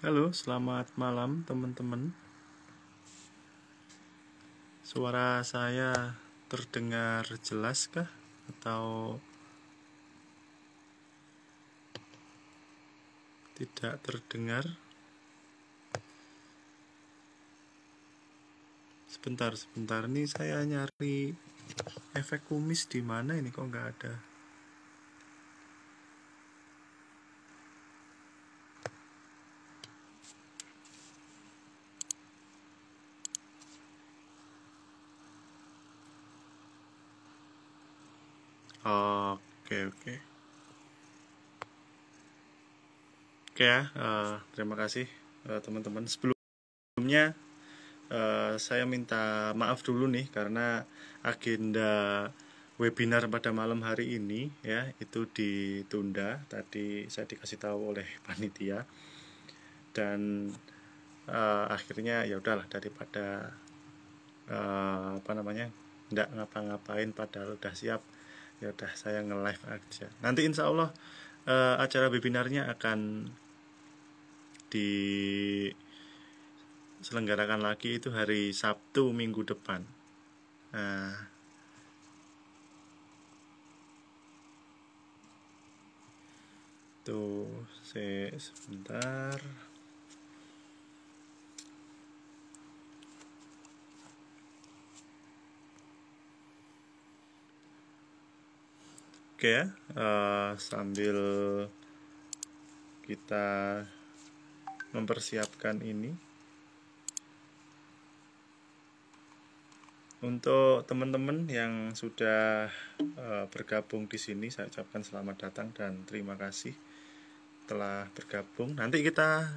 Halo, selamat malam teman-teman. Suara saya terdengar jelas kah? Atau tidak terdengar? Sebentar. Ini saya nyari efek kumis di mana ini, kok nggak ada? Oke. Oke ya, terima kasih teman-teman. Sebelumnya saya minta maaf dulu nih karena agenda webinar pada malam hari ini ya itu ditunda. Tadi saya dikasih tahu oleh panitia dan akhirnya ya udahlah, daripada nggak ngapa-ngapain padahal udah siap, ya udah saya nge-live aja. Nanti insya Allah acara webinarnya akan diselenggarakan lagi itu hari Sabtu minggu depan. Nah, tuh sebentar. Oke ya, sambil kita mempersiapkan ini. Untuk teman-teman yang sudah bergabung di sini, saya ucapkan selamat datang dan terima kasih telah bergabung. Nanti kita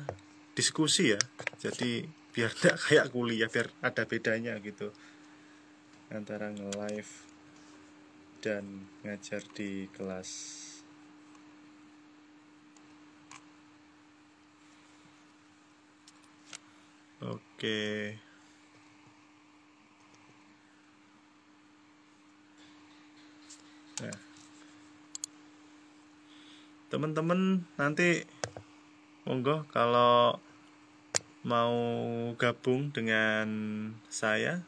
diskusi ya, jadi biar tidak kayak kuliah, biar ada bedanya gitu antara nge-live dan ngajar di kelas. Oke. Nah, teman-teman nanti monggo kalau mau gabung dengan saya,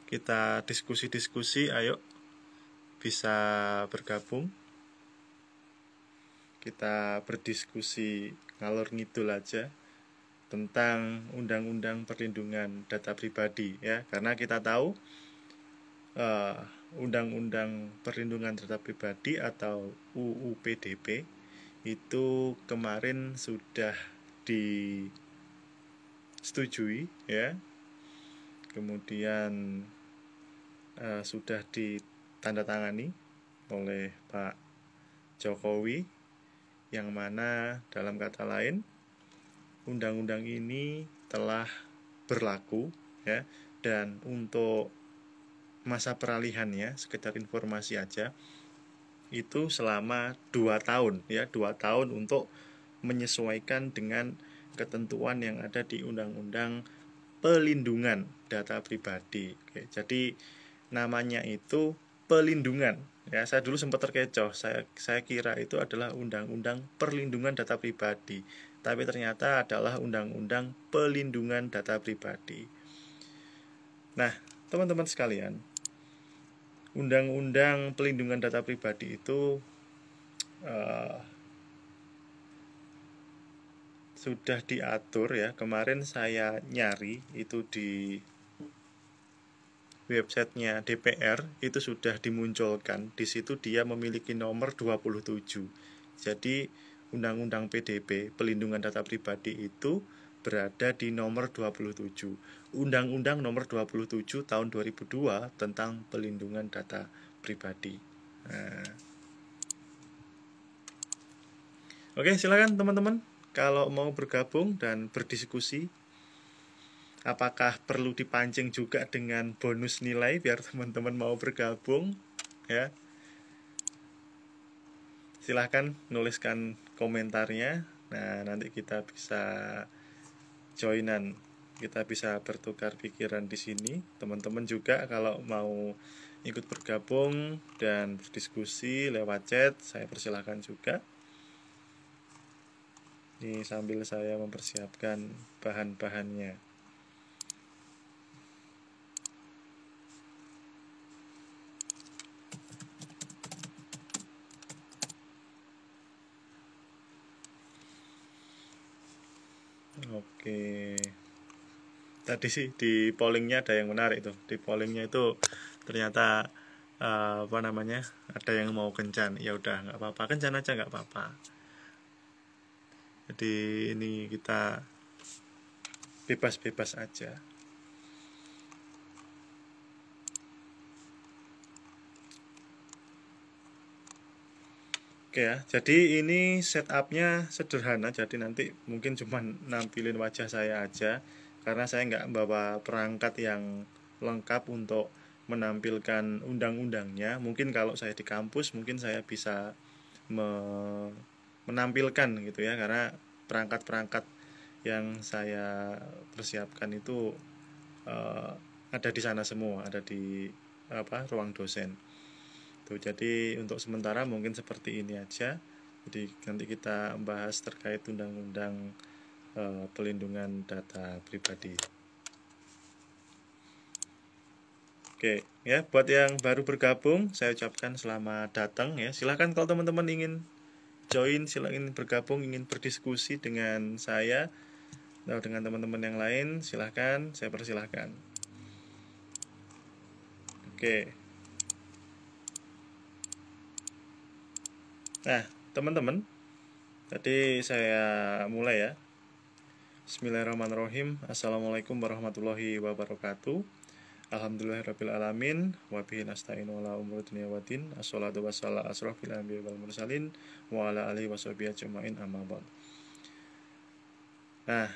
kita diskusi-diskusi, ayo bisa bergabung. Kita berdiskusi ngalor ngidul aja tentang undang-undang perlindungan data pribadi ya, karena kita tahu undang-undang perlindungan data pribadi atau UU PDP itu kemarin sudah disetujui ya, kemudian sudah ditandatangani oleh Pak Jokowi, yang mana dalam kata lain undang-undang ini telah berlaku ya, dan untuk masa peralihannya, sekedar informasi aja, itu selama 2 tahun ya, 2 tahun untuk menyesuaikan dengan ketentuan yang ada di Undang-Undang Pelindungan Data Pribadi. Oke, jadi namanya itu pelindungan ya. Saya dulu sempat terkecoh, saya kira itu adalah Undang-Undang Perlindungan Data Pribadi, tapi ternyata adalah Undang-Undang Pelindungan Data Pribadi. Nah, teman-teman sekalian, Undang-Undang Pelindungan Data Pribadi itu sudah diatur ya. Kemarin saya nyari itu di websitenya DPR, itu sudah dimunculkan. Di situ dia memiliki nomor 27. Jadi Undang-Undang PDP, Pelindungan Data Pribadi, itu berada di nomor 27. Undang-Undang nomor 27 tahun 2002 tentang pelindungan data pribadi. Nah. Oke, silakan teman-teman kalau mau bergabung dan berdiskusi. Apakah perlu dipancing juga dengan bonus nilai biar teman-teman mau bergabung ya? Silahkan nuliskan komentarnya. Nah, nanti kita bisa joinan, kita bisa bertukar pikiran di sini. Teman-teman juga kalau mau ikut bergabung dan berdiskusi lewat chat, saya persilahkan juga. Ini sambil saya mempersiapkan bahan-bahannya. Oke. Tadi sih di pollingnya ada yang menarik tuh. Di pollingnya itu ternyata apa namanya, ada yang mau kencan. Ya udah nggak apa-apa, kencan aja nggak apa-apa. Jadi ini kita bebas-bebas aja. Oke ya, jadi ini setupnya sederhana. Jadi nanti mungkin cuma nampilin wajah saya aja, karena saya nggak bawa perangkat yang lengkap untuk menampilkan undang-undangnya. Mungkin kalau saya di kampus, mungkin saya bisa menampilkan gitu ya, karena perangkat-perangkat yang saya persiapkan itu ada di sana semua, ada di ruang dosen. Tuh, jadi untuk sementara mungkin seperti ini aja. Jadi nanti kita bahas terkait undang-undang pelindungan data pribadi. Oke, ya buat yang baru bergabung saya ucapkan selamat datang ya. Silahkan kalau teman-teman ingin join, silahkan bergabung, ingin berdiskusi dengan saya atau dengan teman-teman yang lain, silahkan, saya persilahkan. Oke. Nah, teman-teman, tadi saya mulai ya. Bismillahirrahmanirrahim. Assalamualaikum warahmatullahi wabarakatuh. Alhamdulillahirrabbilalamin. Wabihi nasta'inu ala umur dunia wadin. Assalatu wassalam asrafil anbiya wal mursalin. Wa ala alihi washabihi ajma'in amma ba'd. Nah,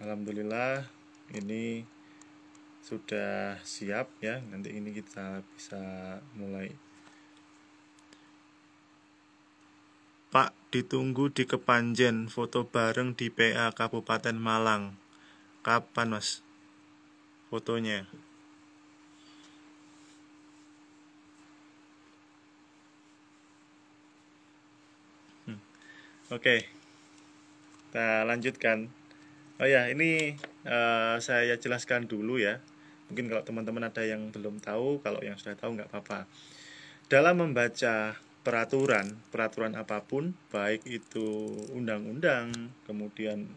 alhamdulillah ini sudah siap ya. Nanti ini kita bisa mulai. Pak, ditunggu di Kepanjen, foto bareng di PA Kabupaten Malang. Kapan mas fotonya? Oke, kita lanjutkan. Oh ya, ini saya jelaskan dulu ya. Mungkin kalau teman-teman ada yang belum tahu, kalau yang sudah tahu nggak apa-apa. Dalam membaca peraturan apapun, baik itu undang-undang, kemudian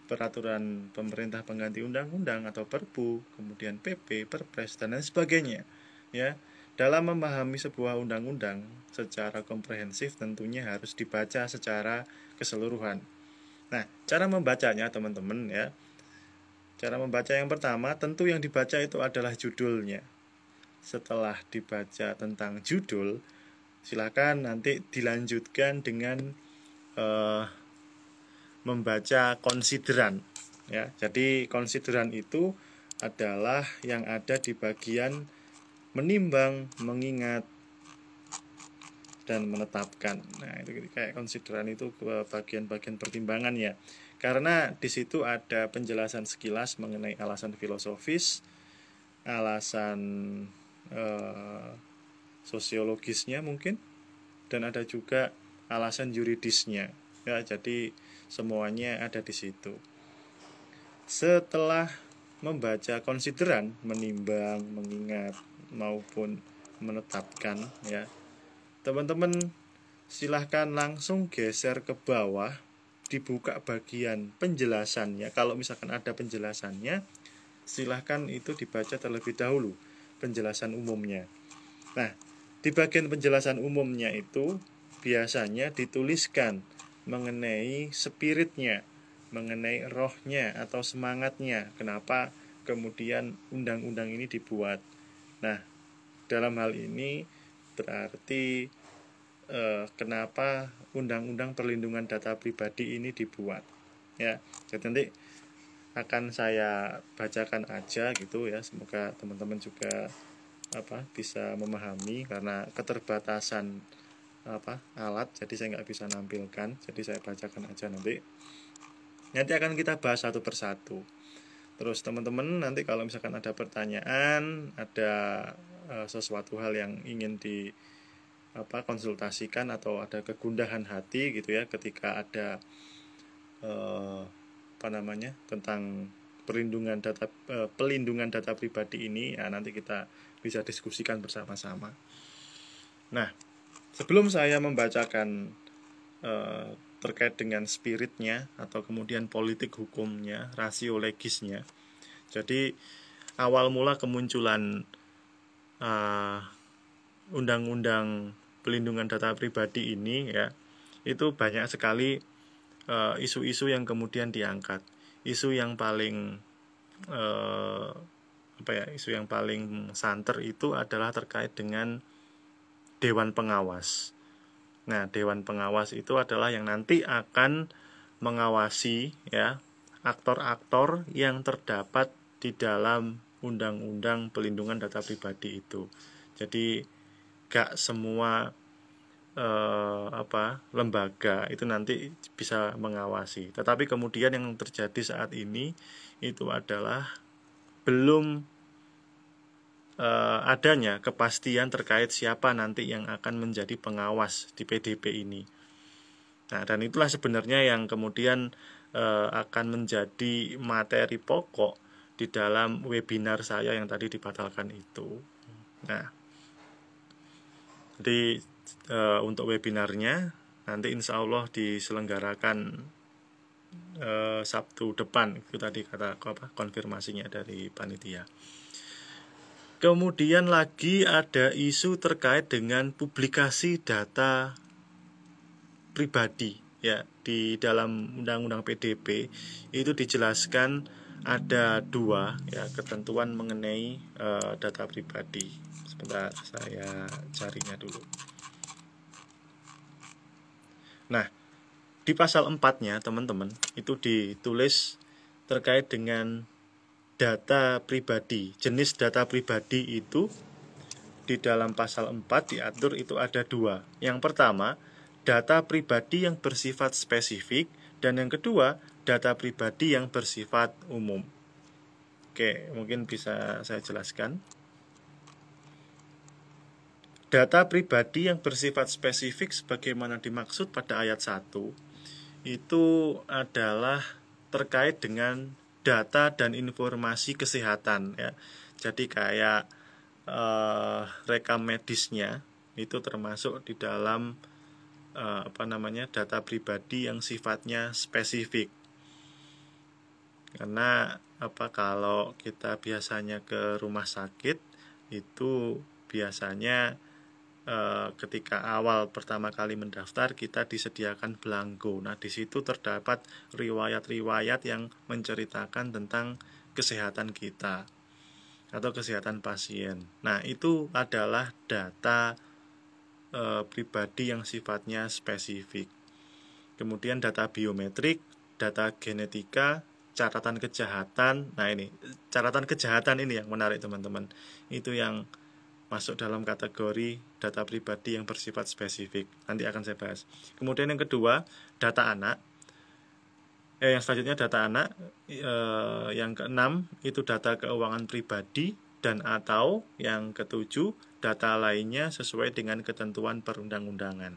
peraturan pemerintah pengganti undang-undang atau perpu, kemudian PP, perpres dan lain sebagainya, ya. Dalam memahami sebuah undang-undang secara komprehensif tentunya harus dibaca secara keseluruhan. Nah, cara membacanya teman-teman ya. Cara membaca yang pertama, tentu yang dibaca itu adalah judulnya. Setelah dibaca tentang judul, silakan nanti dilanjutkan dengan membaca konsideran ya. Jadi konsideran itu adalah yang ada di bagian menimbang, mengingat dan menetapkan. Nah, itu kayak konsideran itu bagian-bagian pertimbangan ya. Karena di situ ada penjelasan sekilas mengenai alasan filosofis, alasan sosiologisnya mungkin, dan ada juga alasan yuridisnya. Ya, jadi semuanya ada di situ. Setelah membaca konsideran, menimbang, mengingat maupun menetapkan ya, teman-teman silahkan langsung geser ke bawah, dibuka bagian penjelasannya. Kalau misalkan ada penjelasannya, silahkan itu dibaca terlebih dahulu penjelasan umumnya. Nah, di bagian penjelasan umumnya itu biasanya dituliskan mengenai spiritnya, mengenai rohnya atau semangatnya, kenapa kemudian undang-undang ini dibuat. Nah, dalam hal ini berarti kenapa undang-undang perlindungan data pribadi ini dibuat. Ya, jadi nanti akan saya bacakan aja gitu ya. Semoga teman-teman juga bisa memahami karena keterbatasan alat, jadi saya nggak bisa nampilkan, jadi saya bacakan aja nanti akan kita bahas satu persatu. Terus teman-teman nanti kalau misalkan ada pertanyaan, ada sesuatu hal yang ingin konsultasikan atau ada kegundahan hati gitu ya ketika ada tentang pelindungan data pribadi ini, ya nanti kita bisa diskusikan bersama-sama. Nah, sebelum saya membacakan terkait dengan spiritnya atau kemudian politik hukumnya, rasio legisnya, jadi awal mula kemunculan undang-undang pelindungan data pribadi ini ya, itu banyak sekali isu-isu yang kemudian diangkat. Isu yang paling isu yang paling santer itu adalah terkait dengan Dewan Pengawas. Nah, Dewan Pengawas itu adalah yang nanti akan mengawasi ya aktor-aktor yang terdapat di dalam undang-undang pelindungan data pribadi itu. Jadi gak semua lembaga itu nanti bisa mengawasi. Tetapi kemudian yang terjadi saat ini itu adalah belum adanya kepastian terkait siapa nanti yang akan menjadi pengawas di PDP ini. Nah, dan itulah sebenarnya yang kemudian akan menjadi materi pokok di dalam webinar saya yang tadi dibatalkan itu. Nah, jadi untuk webinarnya nanti insya Allah diselenggarakan Sabtu depan, itu tadi konfirmasinya dari panitia. Kemudian lagi ada isu terkait dengan publikasi data pribadi ya. Di dalam undang-undang PDP itu dijelaskan ada 2 ya ketentuan mengenai data pribadi. Sebentar saya carinya dulu. Nah, di pasal 4-nya teman-teman itu ditulis terkait dengan data pribadi. Jenis data pribadi itu di dalam pasal 4 diatur itu ada 2. Yang pertama, data pribadi yang bersifat spesifik, dan yang kedua, data pribadi yang bersifat umum. Oke, mungkin bisa saya jelaskan. Data pribadi yang bersifat spesifik sebagaimana dimaksud pada ayat 1 itu adalah terkait dengan data dan informasi kesehatan ya. Jadi kayak rekam medisnya itu termasuk di dalam data pribadi yang sifatnya spesifik. Karena kalau kita biasanya ke rumah sakit itu biasanya ketika awal pertama kali mendaftar kita disediakan belangko. Nah, di situ terdapat riwayat-riwayat yang menceritakan tentang kesehatan kita atau kesehatan pasien. Nah, itu adalah data pribadi yang sifatnya spesifik. Kemudian data biometrik, data genetika, catatan kejahatan. Nah, ini catatan kejahatan ini yang menarik teman-teman. Itu yang masuk dalam kategori data pribadi yang bersifat spesifik. Nanti akan saya bahas. Kemudian yang kedua, data anak. Yang selanjutnya data anak. Yang keenam itu data keuangan pribadi, dan atau yang ketujuh data lainnya sesuai dengan ketentuan perundang-undangan.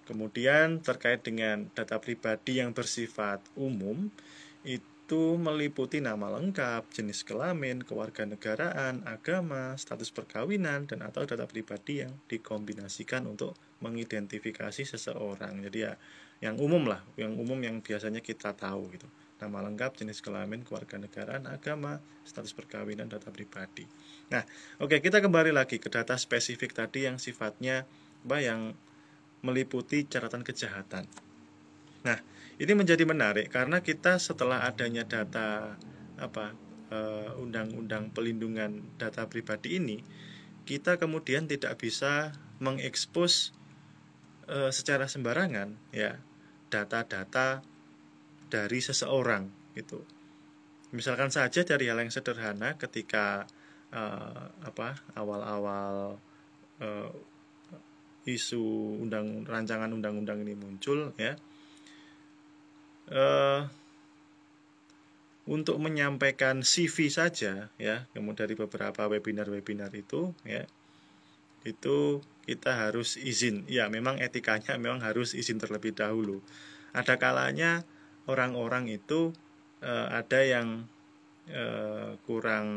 Kemudian terkait dengan data pribadi yang bersifat umum itu meliputi nama lengkap, jenis kelamin, kewarganegaraan, agama, status perkawinan, dan atau data pribadi yang dikombinasikan untuk mengidentifikasi seseorang. Jadi ya yang umum lah, yang umum yang biasanya kita tahu gitu. Nama lengkap, jenis kelamin, kewarganegaraan, agama, status perkawinan, data pribadi. Nah, oke, kita kembali lagi ke data spesifik tadi yang sifatnya yang meliputi catatan kejahatan. Nah, ini menjadi menarik karena kita setelah adanya data undang-undang pelindungan data pribadi ini, kita kemudian tidak bisa mengekspos secara sembarangan ya data-data dari seseorang gitu. Misalkan saja dari hal yang sederhana ketika awal-awal isu rancangan undang-undang ini muncul ya. Untuk menyampaikan CV saja ya, kemudian dari beberapa webinar itu ya, itu kita harus izin. Ya, memang etikanya memang harus izin terlebih dahulu. Ada kalanya orang-orang itu ada yang kurang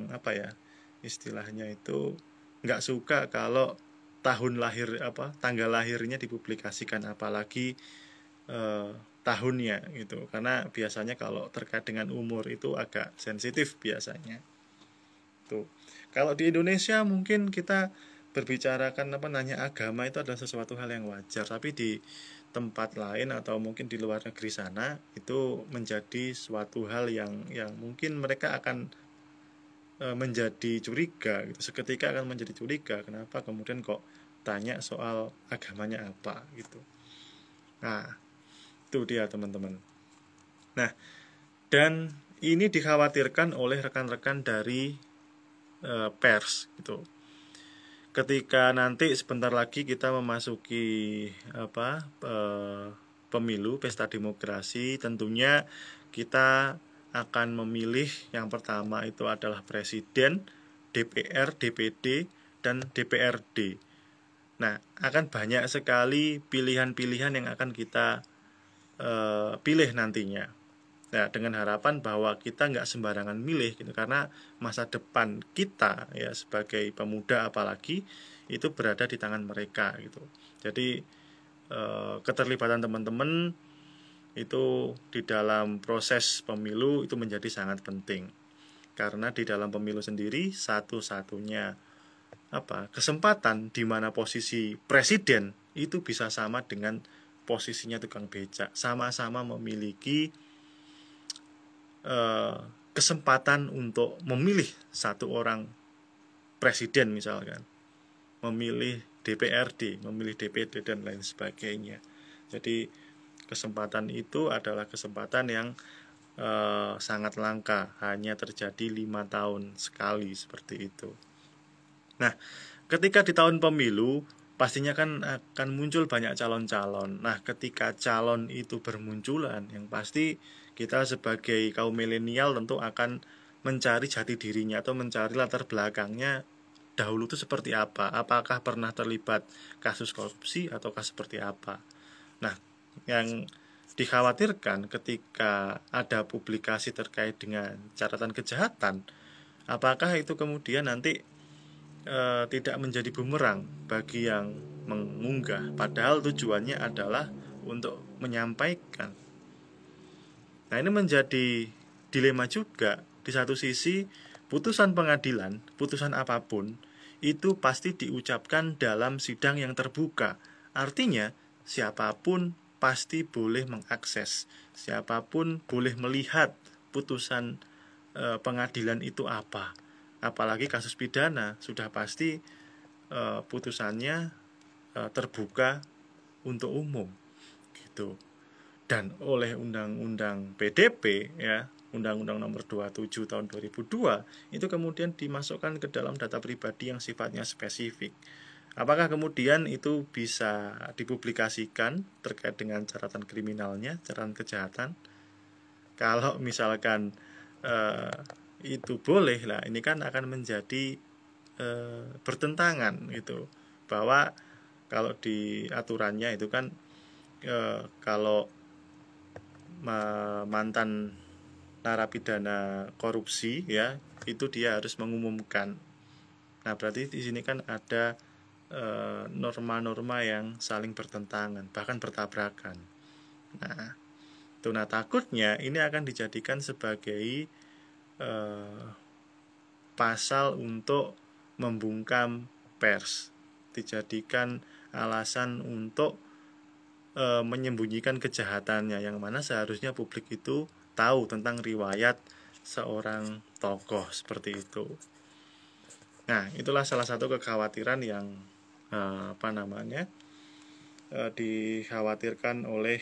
apa ya, istilahnya itu nggak suka kalau tanggal lahirnya dipublikasikan, apalagi tahunnya gitu, karena biasanya kalau terkait dengan umur itu agak sensitif biasanya tuh. Kalau di Indonesia mungkin kita berbicarakan agama itu adalah sesuatu hal yang wajar, tapi di tempat lain atau mungkin di luar negeri sana itu menjadi suatu hal yang mungkin mereka akan menjadi curiga gitu. Seketika akan menjadi curiga, kenapa kemudian kok tanya soal agamanya apa gitu. Nah, itu dia teman-teman. Nah, dan ini dikhawatirkan oleh rekan-rekan dari pers gitu. Ketika nanti sebentar lagi kita memasuki pemilu, pesta demokrasi, tentunya kita akan memilih yang pertama itu adalah presiden, DPR, DPD, dan DPRD. Nah, akan banyak sekali pilihan-pilihan yang akan kita pilih nantinya. Nah, dengan harapan bahwa kita nggak sembarangan milih gitu, karena masa depan kita ya sebagai pemuda apalagi itu berada di tangan mereka gitu. Jadi keterlibatan teman-teman itu di dalam proses pemilu itu menjadi sangat penting, karena di dalam pemilu sendiri satu-satunya kesempatan di mana posisi presiden itu bisa sama dengan posisinya tukang becak, sama-sama memiliki kesempatan untuk memilih satu orang presiden, misalkan memilih DPRD, memilih DPD dan lain sebagainya. Jadi kesempatan itu adalah kesempatan yang sangat langka, hanya terjadi 5 tahun sekali seperti itu. Nah, ketika di tahun pemilu pastinya kan akan muncul banyak calon-calon. Nah, ketika calon itu bermunculan, yang pasti kita sebagai kaum milenial tentu akan mencari jati dirinya atau mencari latar belakangnya dahulu itu seperti apa. Apakah pernah terlibat kasus korupsi ataukah seperti apa. Nah, yang dikhawatirkan ketika ada publikasi terkait dengan catatan kejahatan, apakah itu kemudian nanti tidak menjadi bumerang bagi yang mengunggah, padahal tujuannya adalah untuk menyampaikan. Nah, ini menjadi dilema juga. Di satu sisi, putusan pengadilan, putusan apapun itu pasti diucapkan dalam sidang yang terbuka. Artinya, siapapun pasti boleh mengakses, siapapun boleh melihat putusan pengadilan itu apa. Apalagi kasus pidana sudah pasti putusannya terbuka untuk umum gitu. Dan oleh undang-undang PDP ya, Undang-Undang Nomor 27 tahun 2002 itu kemudian dimasukkan ke dalam data pribadi yang sifatnya spesifik. Apakah kemudian itu bisa dipublikasikan terkait dengan catatan kriminalnya, catatan kejahatan? Kalau misalkan itu boleh lah, ini kan akan menjadi bertentangan gitu, bahwa kalau di aturannya itu kan kalau mantan narapidana korupsi ya itu dia harus mengumumkan. Nah, berarti di sini kan ada norma-norma yang saling bertentangan, bahkan bertabrakan. Nah, takutnya ini akan dijadikan sebagai pasal untuk membungkam pers, dijadikan alasan untuk menyembunyikan kejahatannya, yang mana seharusnya publik itu tahu tentang riwayat seorang tokoh seperti itu. Nah, itulah salah satu kekhawatiran yang dikhawatirkan oleh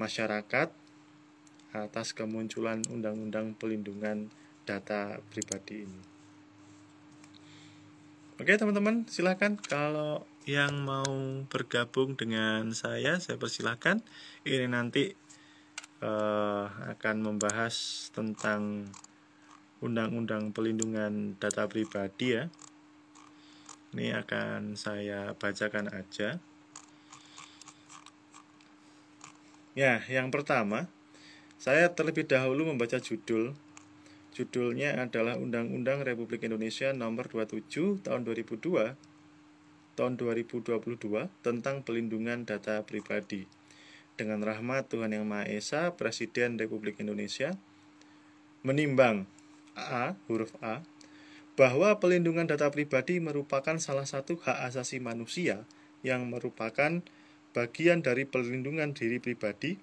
masyarakat atas kemunculan undang-undang perlindungan data pribadi ini. Oke teman-teman, silakan kalau yang mau bergabung dengan saya persilahkan. Ini nanti akan membahas tentang undang-undang perlindungan data pribadi ya. Ini akan saya bacakan aja. Ya, yang pertama, saya terlebih dahulu membaca judul. Judulnya adalah Undang-Undang Republik Indonesia Nomor 27 Tahun 2022 tentang Pelindungan Data Pribadi. Dengan rahmat Tuhan Yang Maha Esa, Presiden Republik Indonesia menimbang huruf A, bahwa pelindungan data pribadi merupakan salah satu hak asasi manusia yang merupakan bagian dari pelindungan diri pribadi,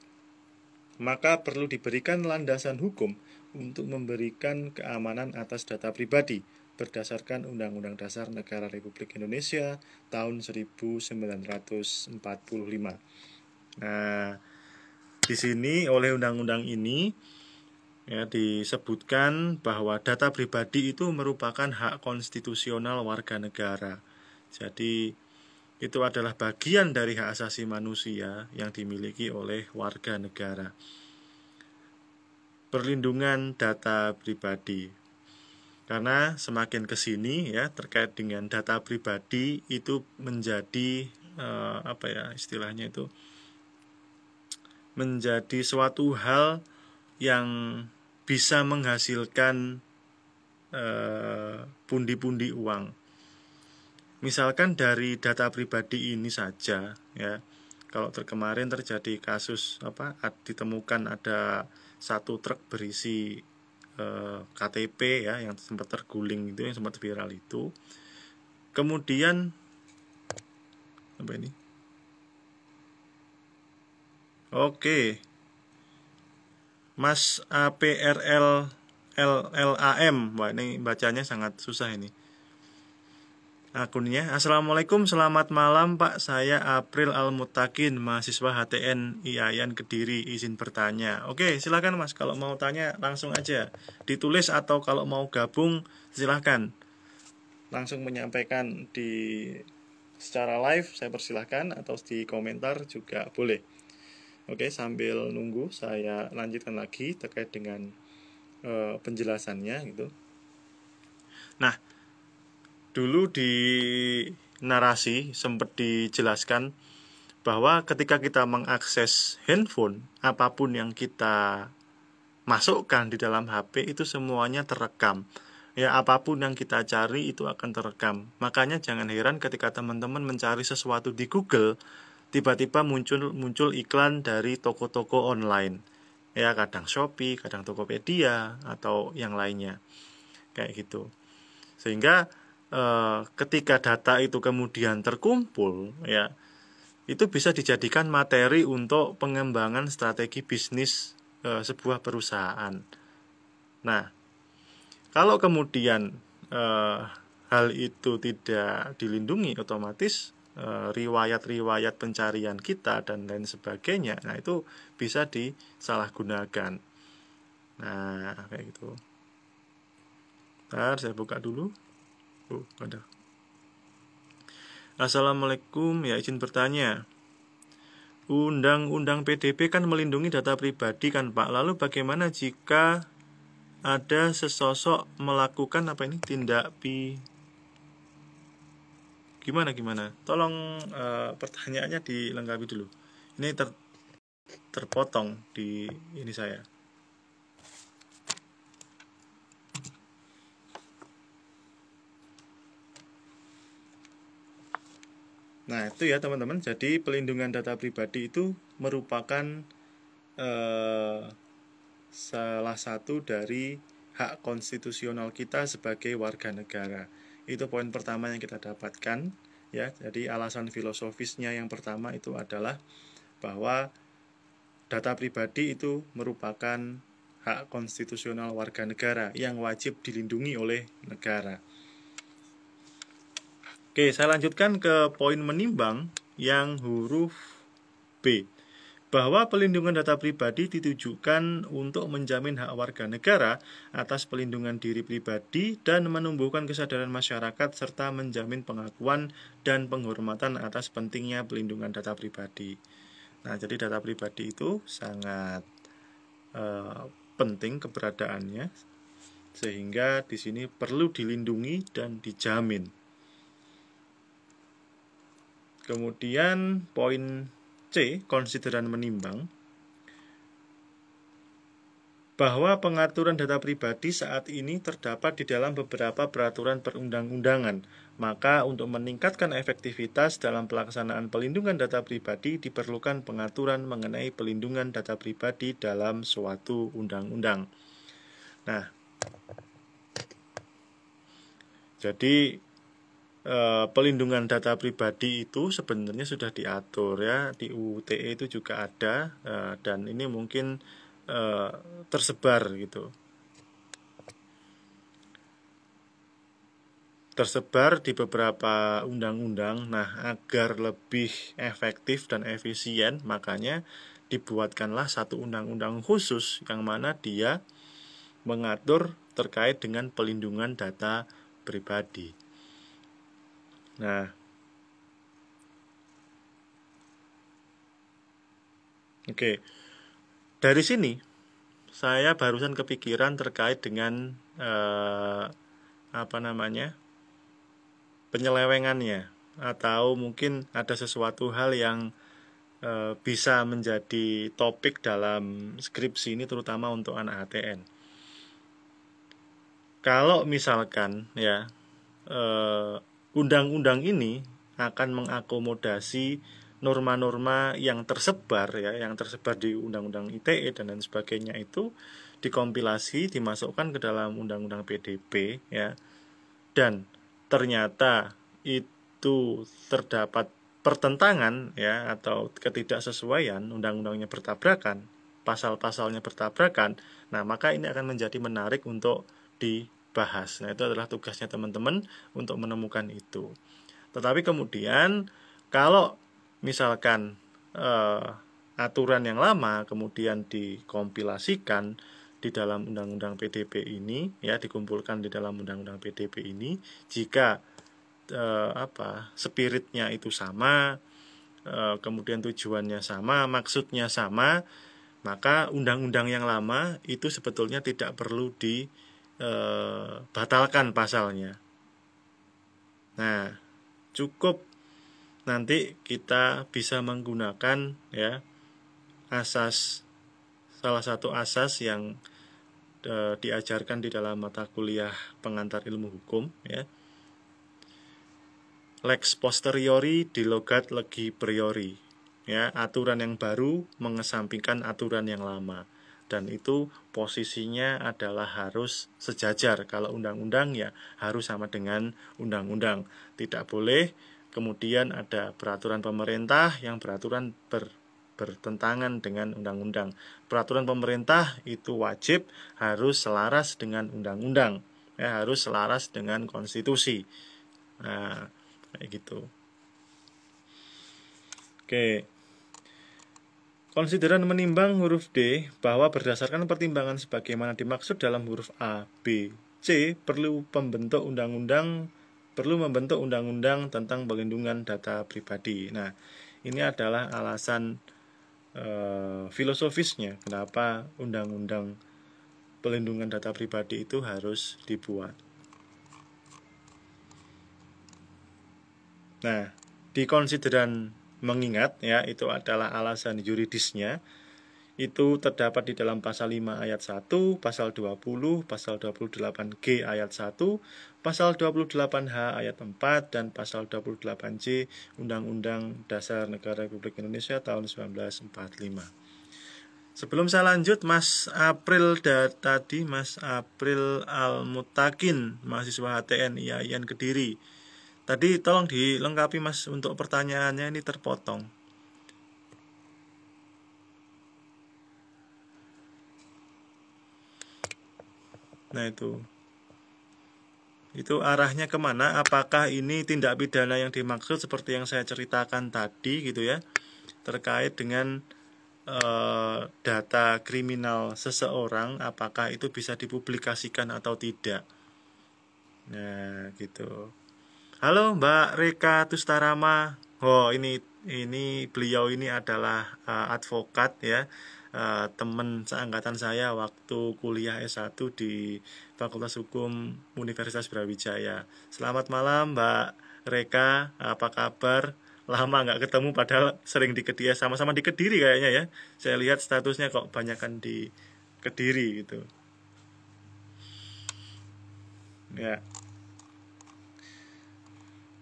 maka perlu diberikan landasan hukum untuk memberikan keamanan atas data pribadi berdasarkan Undang-Undang Dasar Negara Republik Indonesia tahun 1945. Nah, di sini oleh undang-undang ini ya disebutkan bahwa data pribadi itu merupakan hak konstitusional warga negara. Jadi itu adalah bagian dari hak asasi manusia yang dimiliki oleh warga negara. Perlindungan data pribadi. Karena semakin kesini ya terkait dengan data pribadi itu menjadi istilahnya itu menjadi suatu hal yang bisa menghasilkan pundi-pundi uang. Misalkan dari data pribadi ini saja ya. Kalau kemarin terjadi kasus ditemukan ada satu truk berisi KTP ya yang sempat terguling itu, yang sempat viral itu. Kemudian apa ini? Oke. Mas APRL LLAM. Wah, ini bacanya sangat susah ini. Akunnya. Assalamualaikum, selamat malam Pak. Saya April Al-Mutakin, mahasiswa HTN IAIN Kediri, izin bertanya. Oke, silakan Mas, kalau mau tanya langsung aja. Ditulis atau kalau mau gabung silakan. Langsung menyampaikan secara live saya persilahkan, atau di komentar juga boleh. Oke, sambil nunggu saya lanjutkan lagi terkait dengan penjelasannya gitu. Nah, dulu di narasi sempat dijelaskan bahwa ketika kita mengakses handphone, apapun yang kita masukkan di dalam HP itu semuanya terekam. Ya, apapun yang kita cari itu akan terekam. Makanya jangan heran ketika teman-teman mencari sesuatu di Google, tiba-tiba muncul iklan dari toko-toko online. Ya, kadang Shopee, kadang Tokopedia atau yang lainnya. Kayak gitu. Sehingga ketika data itu kemudian terkumpul, ya, itu bisa dijadikan materi untuk pengembangan strategi bisnis sebuah perusahaan. Nah, kalau kemudian hal itu tidak dilindungi, otomatis riwayat-riwayat pencarian kita dan lain sebagainya, nah itu bisa disalahgunakan. Nah, kayak gitu. Bentar, saya buka dulu. Ada. Assalamualaikum, ya izin bertanya. Undang-undang PDB kan melindungi data pribadi kan Pak. Lalu bagaimana jika ada sesosok melakukan tindak gimana? Tolong pertanyaannya dilengkapi dulu. Ini terpotong di ini saya. Nah, itu ya teman-teman. Jadi pelindungan data pribadi itu merupakan salah satu dari hak konstitusional kita sebagai warga negara. Itu poin pertama yang kita dapatkan ya. Jadi alasan filosofisnya yang pertama itu adalah bahwa data pribadi itu merupakan hak konstitusional warga negara yang wajib dilindungi oleh negara. Oke, saya lanjutkan ke poin menimbang yang huruf B. Bahwa pelindungan data pribadi ditujukan untuk menjamin hak warga negara atas pelindungan diri pribadi dan menumbuhkan kesadaran masyarakat serta menjamin pengakuan dan penghormatan atas pentingnya pelindungan data pribadi. Nah, jadi data pribadi itu sangat penting keberadaannya, sehingga di sini perlu dilindungi dan dijamin. Kemudian poin C, konsideran menimbang, bahwa pengaturan data pribadi saat ini terdapat di dalam beberapa peraturan perundang-undangan. Maka untuk meningkatkan efektivitas dalam pelaksanaan pelindungan data pribadi diperlukan pengaturan mengenai pelindungan data pribadi dalam suatu undang-undang. Nah, jadi pelindungan data pribadi itu sebenarnya sudah diatur ya, di UU ITE itu juga ada, dan ini mungkin tersebar gitu. Tersebar di beberapa undang-undang. Nah, agar lebih efektif dan efisien, makanya dibuatkanlah satu undang-undang khusus yang mana dia mengatur terkait dengan pelindungan data pribadi. Nah, oke. Dari sini saya barusan kepikiran terkait dengan penyelewengannya, atau mungkin ada sesuatu hal yang bisa menjadi topik dalam skripsi ini, terutama untuk anak HTN. Kalau misalkan ya undang-undang ini akan mengakomodasi norma-norma yang tersebar di undang-undang ITE dan lain sebagainya, itu dikompilasi, dimasukkan ke dalam undang-undang PDP ya, dan ternyata itu terdapat pertentangan ya, atau ketidaksesuaian, undang-undangnya bertabrakan, pasal-pasalnya bertabrakan, nah maka ini akan menjadi menarik untuk dibahas. Nah, itu adalah tugasnya teman-teman untuk menemukan itu. Tetapi kemudian kalau misalkan aturan yang lama kemudian dikompilasikan di dalam undang-undang PDP ini ya, dikumpulkan di dalam undang-undang PDP ini, jika spiritnya itu sama, kemudian tujuannya sama, maksudnya sama, maka undang-undang yang lama itu sebetulnya tidak perlu dibatalkan pasalnya. Nah, cukup nanti kita bisa menggunakan ya asas, salah satu asas yang diajarkan di dalam mata kuliah pengantar ilmu hukum ya, lex posteriori di logat legi priori ya, aturan yang baru mengesampingkan aturan yang lama, dan itu posisinya adalah harus sejajar. Kalau undang-undang ya harus sama dengan undang-undang, tidak boleh kemudian ada peraturan pemerintah yang bertentangan dengan undang-undang. Peraturan pemerintah itu wajib harus selaras dengan undang-undang ya, harus selaras dengan konstitusi. Nah, kayak gitu. Oke. Konsideran menimbang huruf D, bahwa berdasarkan pertimbangan sebagaimana dimaksud dalam huruf A, B, C perlu membentuk undang-undang tentang perlindungan data pribadi. Nah, ini adalah alasan filosofisnya kenapa undang-undang pelindungan data pribadi itu harus dibuat. Nah, di konsideran mengingat ya, itu adalah alasan yuridisnya. Itu terdapat di dalam pasal 5 ayat 1, pasal 20, pasal 28G ayat 1, pasal 28H ayat 4, dan pasal 28J Undang-Undang Dasar Negara Republik Indonesia tahun 1945. Sebelum saya lanjut, Mas April Mas April Al-Mutakin, mahasiswa HTN IAIN Kediri. Tadi tolong dilengkapi Mas, untuk pertanyaannya ini terpotong. Nah, itu arahnya kemana? Apakah ini tindak pidana yang dimaksud seperti yang saya ceritakan tadi gitu ya, terkait dengan data kriminal seseorang, apakah itu bisa dipublikasikan atau tidak? Nah, gitu. Halo Mbak Reka Tustarama. Oh, ini beliau ini adalah advokat ya. Teman seangkatan saya waktu kuliah S1 di Fakultas Hukum Universitas Brawijaya. Selamat malam Mbak Reka, apa kabar? lama nggak ketemu padahal sering di Kediri, sama-sama di Kediri kayaknya ya. Saya lihat statusnya kok banyakan di Kediri gitu. Ya.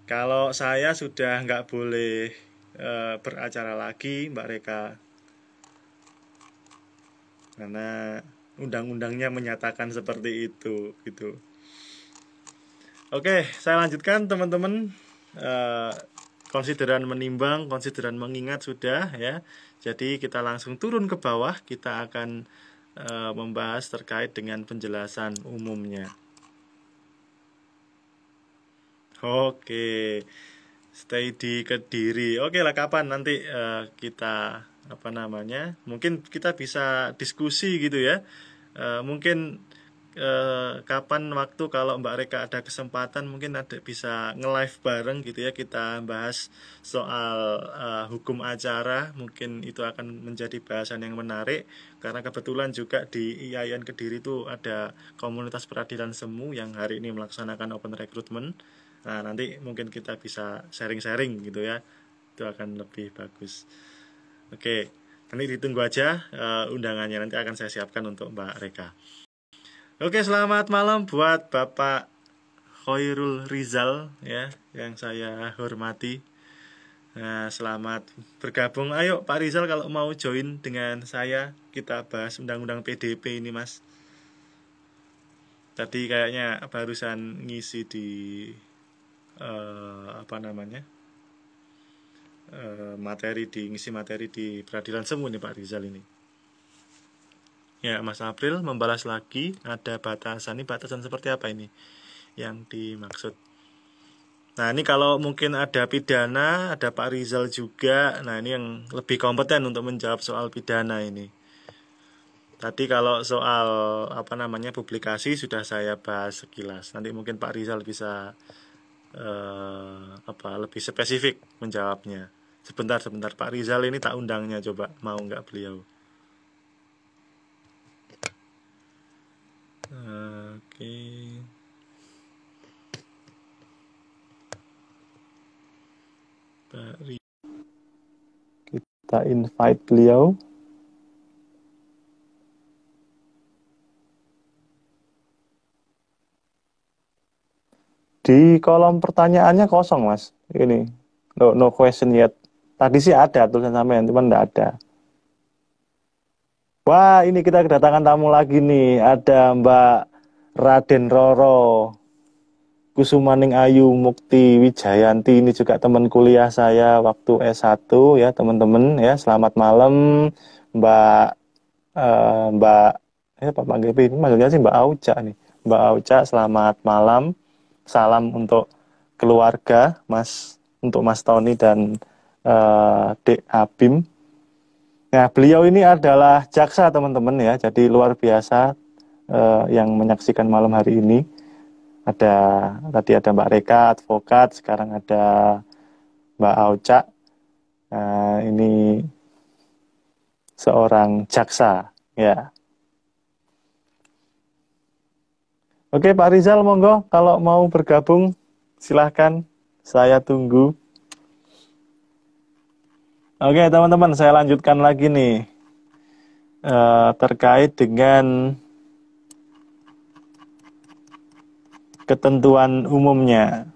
Kalau saya sudah nggak boleh beracara lagi, Mbak Reka, karena undang-undangnya menyatakan seperti itu gitu. Oke, saya lanjutkan teman-teman. Konsideran menimbang, konsideran mengingat sudah ya. Jadi kita langsung turun ke bawah, kita akan membahas terkait dengan penjelasan umumnya. Oke, stay di Kediri. Oke lah, kapan nanti kita apa namanya? Mungkin kita bisa diskusi gitu ya. Mungkin kapan waktu kalau Mbak Reka ada kesempatan mungkin bisa nge-live bareng gitu ya, kita bahas soal hukum acara. Mungkin itu akan menjadi bahasan yang menarik karena kebetulan juga di IAIN Kediri itu ada komunitas peradilan semu yang hari ini melaksanakan open recruitment. Nah, nanti mungkin kita bisa sharing-sharing gitu ya, itu akan lebih bagus. Oke, nanti ditunggu aja undangannya, nanti akan saya siapkan untuk Mbak Reka. Oke, selamat malam buat Bapak Khairul Rizal ya, yang saya hormati. Nah, selamat bergabung. Ayo Pak Rizal kalau mau join dengan saya, kita bahas undang-undang PDP ini, Mas. Tadi kayaknya barusan ngisi di ngisi materi di peradilan semu nih Pak Rizal ini. Ya, Mas April membalas lagi, ada batasan. Ini batasan seperti apa ini yang dimaksud? Nah, ini kalau mungkin ada pidana, ada Pak Rizal juga. Nah, ini yang lebih kompeten untuk menjawab soal pidana ini. Tadi kalau soal publikasi sudah saya bahas sekilas. Nanti mungkin Pak Rizal bisa lebih spesifik menjawabnya. Sebentar Pak Rizal ini tak undangnya, coba mau nggak beliau? Oke. Kita invite beliau. Di kolom pertanyaannya kosong, Mas. Ini no question yet. Tadi sih ada tulisan sampean, cuman enggak ada. Wah, ini kita kedatangan tamu lagi nih. Ada Mbak Raden Roro Kusumaning Ayu Mukti Wijayanti. Ini juga teman kuliah saya waktu S1 ya, teman-teman ya. Selamat malam Mbak Pak Manggepi. Ini maksudnya sih Mbak Auca nih. Mbak Auca, selamat malam. Salam untuk keluarga, untuk Mas Tony dan Dek Abim. Nah, beliau ini adalah jaksa teman-teman ya, jadi luar biasa yang menyaksikan malam hari ini. Tadi ada Mbak Reka, advokat, sekarang ada Mbak Auca. Ini seorang jaksa ya. Oke, Pak Rizal, monggo kalau mau bergabung silahkan, saya tunggu. Oke, teman-teman, saya lanjutkan lagi nih terkait dengan ketentuan umumnya.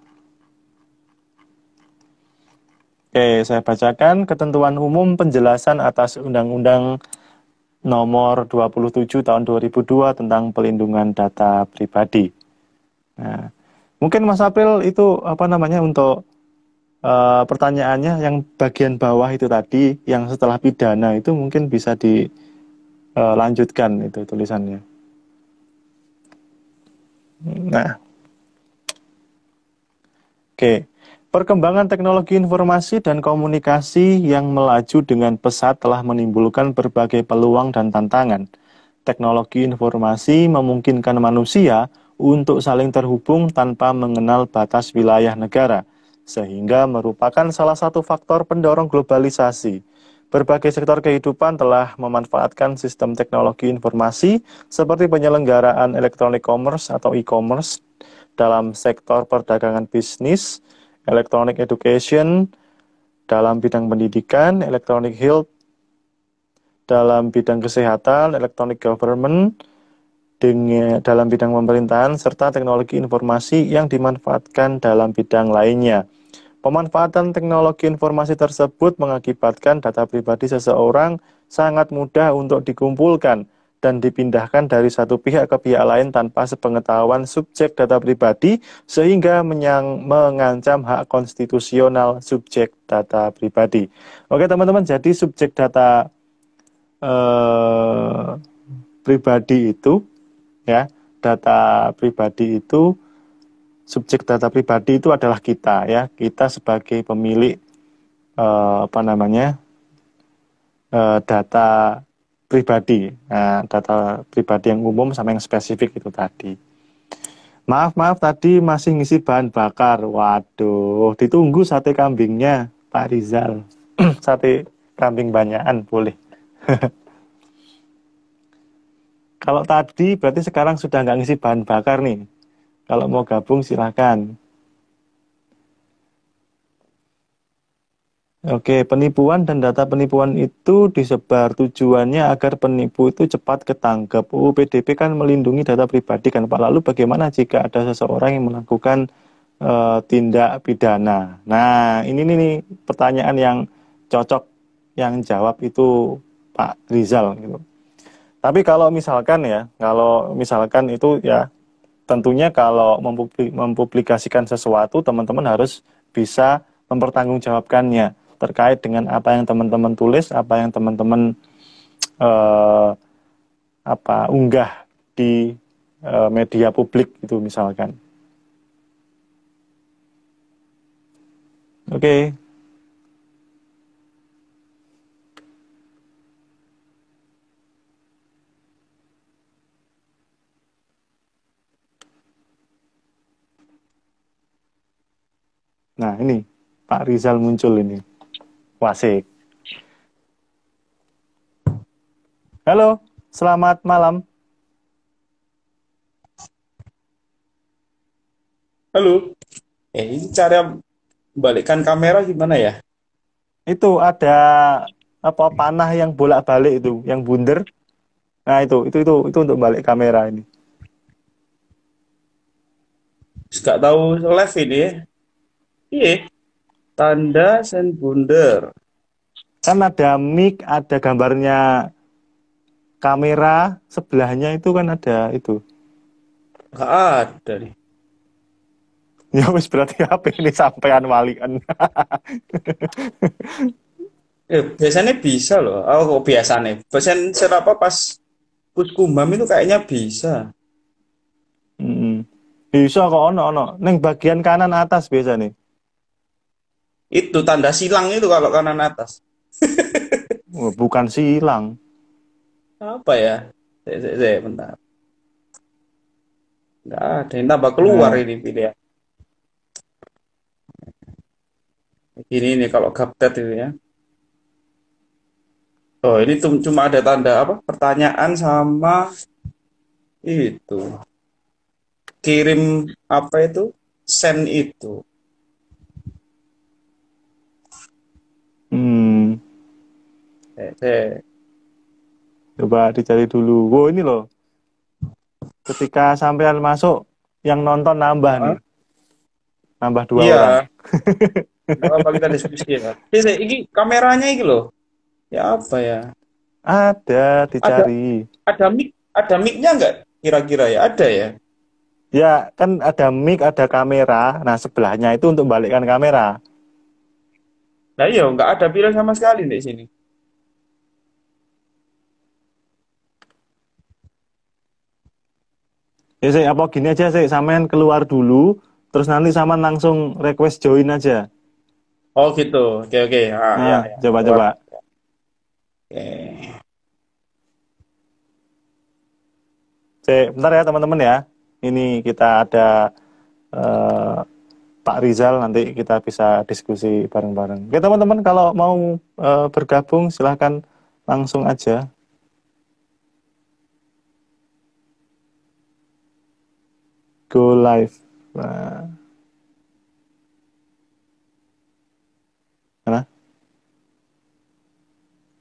Oke, saya bacakan ketentuan umum penjelasan atas Undang-Undang Nomor 27 Tahun 2002 tentang Pelindungan Data Pribadi. Nah, mungkin Mas April itu untuk pertanyaannya yang bagian bawah itu tadi, yang setelah pidana itu mungkin bisa dilanjutkan itu tulisannya. Nah, oke. Perkembangan teknologi informasi dan komunikasi yang melaju dengan pesat telah menimbulkan berbagai peluang dan tantangan. Teknologi informasi memungkinkan manusia untuk saling terhubung tanpa mengenal batas wilayah negara, sehingga merupakan salah satu faktor pendorong globalisasi. Berbagai sektor kehidupan telah memanfaatkan sistem teknologi informasi seperti penyelenggaraan electronic commerce atau e-commerce dalam sektor perdagangan bisnis, electronic education, dalam bidang pendidikan, electronic health, dalam bidang kesehatan, electronic government, dalam bidang pemerintahan, serta teknologi informasi yang dimanfaatkan dalam bidang lainnya. Pemanfaatan teknologi informasi tersebut mengakibatkan data pribadi seseorang sangat mudah untuk dikumpulkan dan dipindahkan dari satu pihak ke pihak lain tanpa sepengetahuan subjek data pribadi, sehingga mengancam hak konstitusional subjek data pribadi. Oke teman-teman, jadi subjek data eh, pribadi itu, ya, data pribadi itu, subjek data pribadi itu adalah kita, ya, kita sebagai pemilik apa namanya, data pribadi. Nah, data pribadi yang umum sama yang spesifik itu tadi. Maaf tadi masih ngisi bahan bakar. Waduh, ditunggu sate kambingnya Pak Rizal. Sate kambing banyakan boleh. Kalau tadi berarti sekarang sudah nggak ngisi bahan bakar nih. Kalau mau gabung silahkan. Oke, penipuan dan data penipuan itu disebar tujuannya agar penipu itu cepat ketangkep. PDP kan melindungi data pribadi kan Pak. Lalu bagaimana jika ada seseorang yang melakukan tindak pidana? Nah, ini nih pertanyaan yang cocok, yang jawab itu Pak Rizal gitu. Tapi kalau misalkan itu ya tentunya kalau mempublikasikan sesuatu, teman-teman harus bisa mempertanggungjawabkannya terkait dengan apa yang teman-teman tulis, apa yang teman-teman eh, unggah di media publik itu misalkan. Oke. Nah, ini Pak Rizal muncul ini. Wasik. Halo, selamat malam. Halo, ini cara balikkan kamera gimana ya? Itu ada apa panah yang bolak-balik itu, yang bundar. Nah, itu untuk balik kamera ini. Gak tahu live ini ya. Iya, tanda send bundar. Kan ada mic, ada gambarnya kamera, sebelahnya itu kan ada itu. Gak ada nih. Ya wis berarti HP ini sampean walian. Biasanya bisa loh. Oh, kok biasanya? Biasanya apa pas puskumam itu kayaknya bisa. Mm-mm. Bisa kok ono. Neng bagian kanan atas biasa nih. Itu tanda silang itu kalau kanan atas. Oh, bukan silang. Apa ya? Bentar. Nggak ada. Ini tambah keluar Nah, ini pilihan. Ini nih kalau gaptet itu ya. Oh, ini cuma ada tanda apa? Pertanyaan sama itu. Kirim apa itu? Send itu. hmm, Saya coba dicari dulu. Wow, ini loh. Ketika sampean masuk, yang nonton nambah nih. Heeh. Nambah 2 orang. Iya, nggak apa kita diskusi ya. Ini kameranya ini loh. Ya apa ya? Ada, Ada dicari. ada mic-nya nggak? Kira-kira ya ada ya. Ya, kan ada mic, ada kamera. Nah, sebelahnya itu untuk balikkan kamera. Nah iya, nggak ada pilihan sama sekali di sini. Ya, saya apa gini aja, saya sampean keluar dulu, terus nanti sama langsung request join aja. Oh gitu. Oke oke. Ah ya Nah, ya. Keluar. coba-coba. Oke. Saya, bentar ya teman-teman ya. Ini kita ada eh, Pak Rizal, nanti kita bisa diskusi bareng-bareng. Oke teman-teman, kalau mau bergabung silahkan langsung aja. Go live. Nah, mana?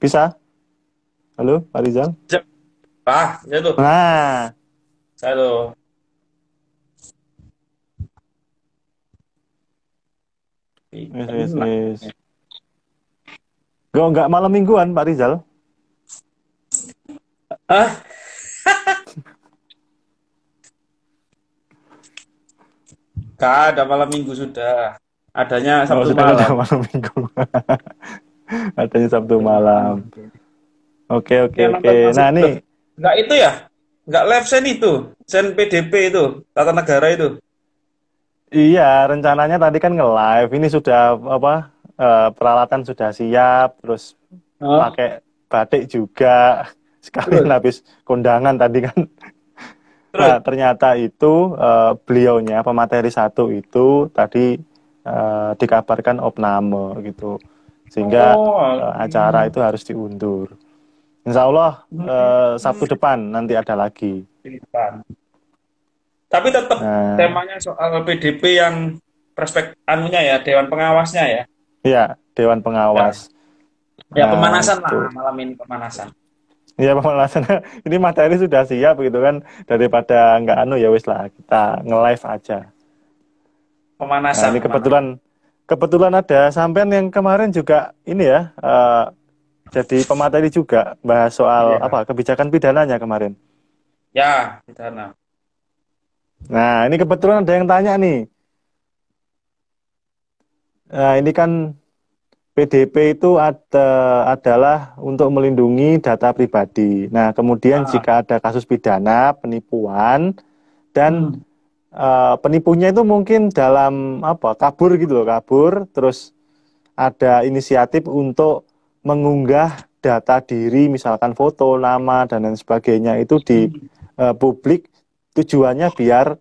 Bisa? Halo, Pak Rizal? Ya tuh. Nah, Saya tuh. yes, yes, Enak. yes. Nggak malam mingguan, Pak Rizal? Ah, gak ada malam minggu sudah. Adanya Oh, Sabtu sudah ada malam. malam minggu. Adanya Sabtu Sabtu malam. malam. Oke, oke, Yang oke. nonton masih Nah, loh. nih, Enggak itu ya? Enggak live sen itu. Sen PDP itu, Tata Negara itu. iya, rencananya tadi kan nge-live. Ini sudah apa? Peralatan sudah siap, terus Oh, pakai batik juga. Sekalian terus, habis kondangan tadi kan. Nah, terus. ternyata itu beliaunya pemateri satu itu tadi dikabarkan opname gitu, sehingga Oh, acara itu harus diundur. Insya Allah Sabtu hmm, depan nanti ada lagi. Depan. Tapi tetap Nah, temanya soal PDP yang perspektif anunya ya, Dewan Pengawasnya ya. ya Dewan Ya, Pengawas. ya Nah, pemanasan itu. lah malam ini pemanasan. Ya pemanasan ini materi sudah siap gitu kan, daripada nggak anu ya wis lah kita nge-live aja. Nah, Pemanasan, ini pemanasan. kebetulan ada sampean yang kemarin juga ini ya jadi pemateri juga bahas soal Iya. apa kebijakan pidananya kemarin. Ya, di sana. Nah, ini kebetulan ada yang tanya nih. Nah, ini kan PDP itu adalah untuk melindungi data pribadi. Nah, kemudian Ah, jika ada kasus pidana, penipuan, dan hmm. penipunya itu mungkin dalam apa kabur gitu loh, kabur, terus ada inisiatif untuk mengunggah data diri, misalkan foto, nama, dan lain sebagainya itu di Hmm. publik, tujuannya biar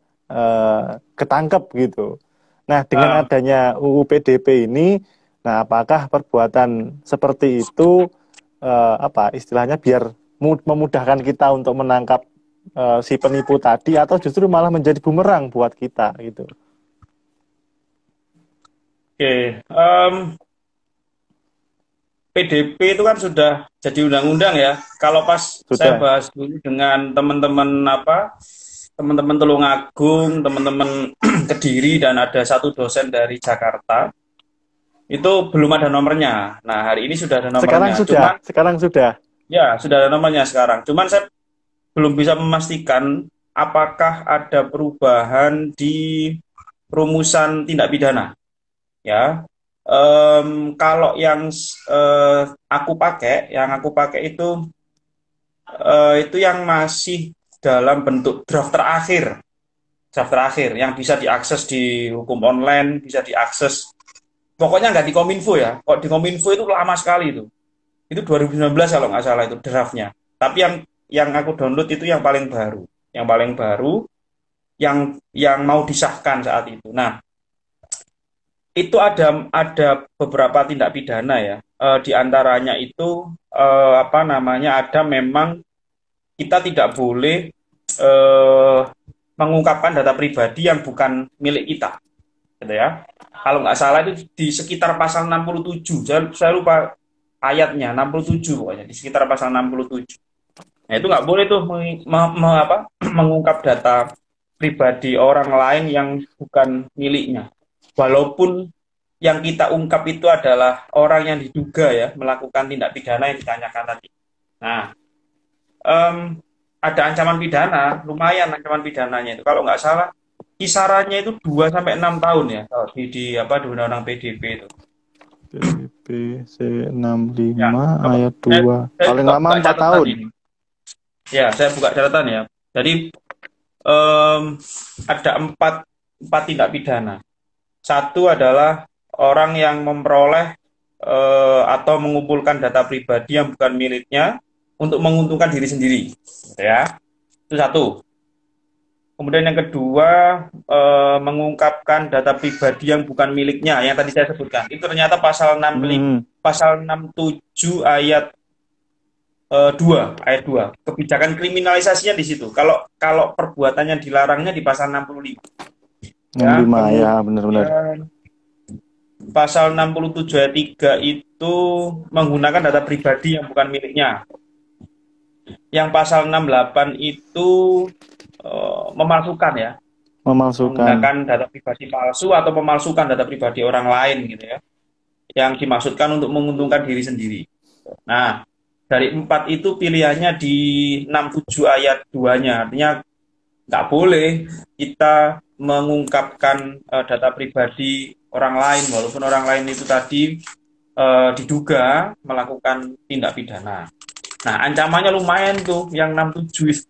ketangkep gitu. Nah, dengan Ah, adanya UU PDP ini, nah apakah perbuatan seperti itu apa istilahnya biar memudahkan kita untuk menangkap si penipu tadi atau justru malah menjadi bumerang buat kita gitu. oke. PDP itu kan sudah jadi undang-undang ya. Kalau pas saya Sudah. bahas dulu dengan teman-teman apa, teman-teman Tulungagung, teman-teman Kediri dan ada satu dosen dari Jakarta, itu belum ada nomornya. Nah, hari ini sudah ada nomornya. Cuman Sekarang sudah. ya sudah ada nomornya sekarang. Cuman saya belum bisa memastikan apakah ada perubahan di rumusan tindak pidana. Ya, kalau yang aku pakai itu yang masih dalam bentuk draft terakhir yang bisa diakses di hukum online, bisa diakses. Pokoknya nggak di Kominfo ya. Kok di Kominfo itu lama sekali itu. Itu 2019 kalau nggak salah itu draftnya. Tapi yang aku download itu yang paling baru, yang paling baru, yang mau disahkan saat itu. Nah, itu ada beberapa tindak pidana ya. Di antaranya itu apa namanya ada memang kita tidak boleh eh, mengungkapkan data pribadi yang bukan milik kita, gitu ya. Kalau nggak salah itu di sekitar pasal 67, saya lupa ayatnya 67 pokoknya di sekitar pasal 67. Nah itu nggak boleh tuh mengungkap data pribadi orang lain yang bukan miliknya. Walaupun yang kita ungkap itu adalah orang yang diduga ya melakukan tindak pidana yang ditanyakan tadi. Nah, em, ada ancaman pidana, lumayan ancaman pidananya itu. Kalau nggak salah, kisarannya itu 2 sampai 6 tahun ya kalau di Undang-Undang PDP itu. PPC Ya, 65 apa? ayat Saya, 2. saya Paling juga lama buka 4 catatan tahun. ini. Ya, saya buka catatan ya. Jadi em, ada empat tindak pidana. Satu adalah orang yang memperoleh atau mengumpulkan data pribadi yang bukan miliknya untuk menguntungkan diri sendiri, gitu ya. Itu satu. Kemudian yang kedua, mengungkapkan data pribadi yang bukan miliknya, yang tadi saya sebutkan. Itu ternyata Hmm. pasal 67 ayat 2, ayat 2. Kebijakan kriminalisasinya di situ. Kalau kalau perbuatannya dilarangnya di pasal 65. Ya, 65 ya benar-benar. kemudian pasal 67 ayat 3 itu menggunakan data pribadi yang bukan miliknya. Yang pasal 68 itu memalsukan ya, Memalsukan. menggunakan data pribadi palsu atau memalsukan data pribadi orang lain gitu ya, yang dimaksudkan untuk menguntungkan diri sendiri. Nah, dari 4 itu pilihannya di 67 ayat 2-nya, artinya nggak boleh kita mengungkapkan data pribadi orang lain, walaupun orang lain itu tadi diduga melakukan tindak pidana. Nah, ancamannya lumayan tuh, yang 67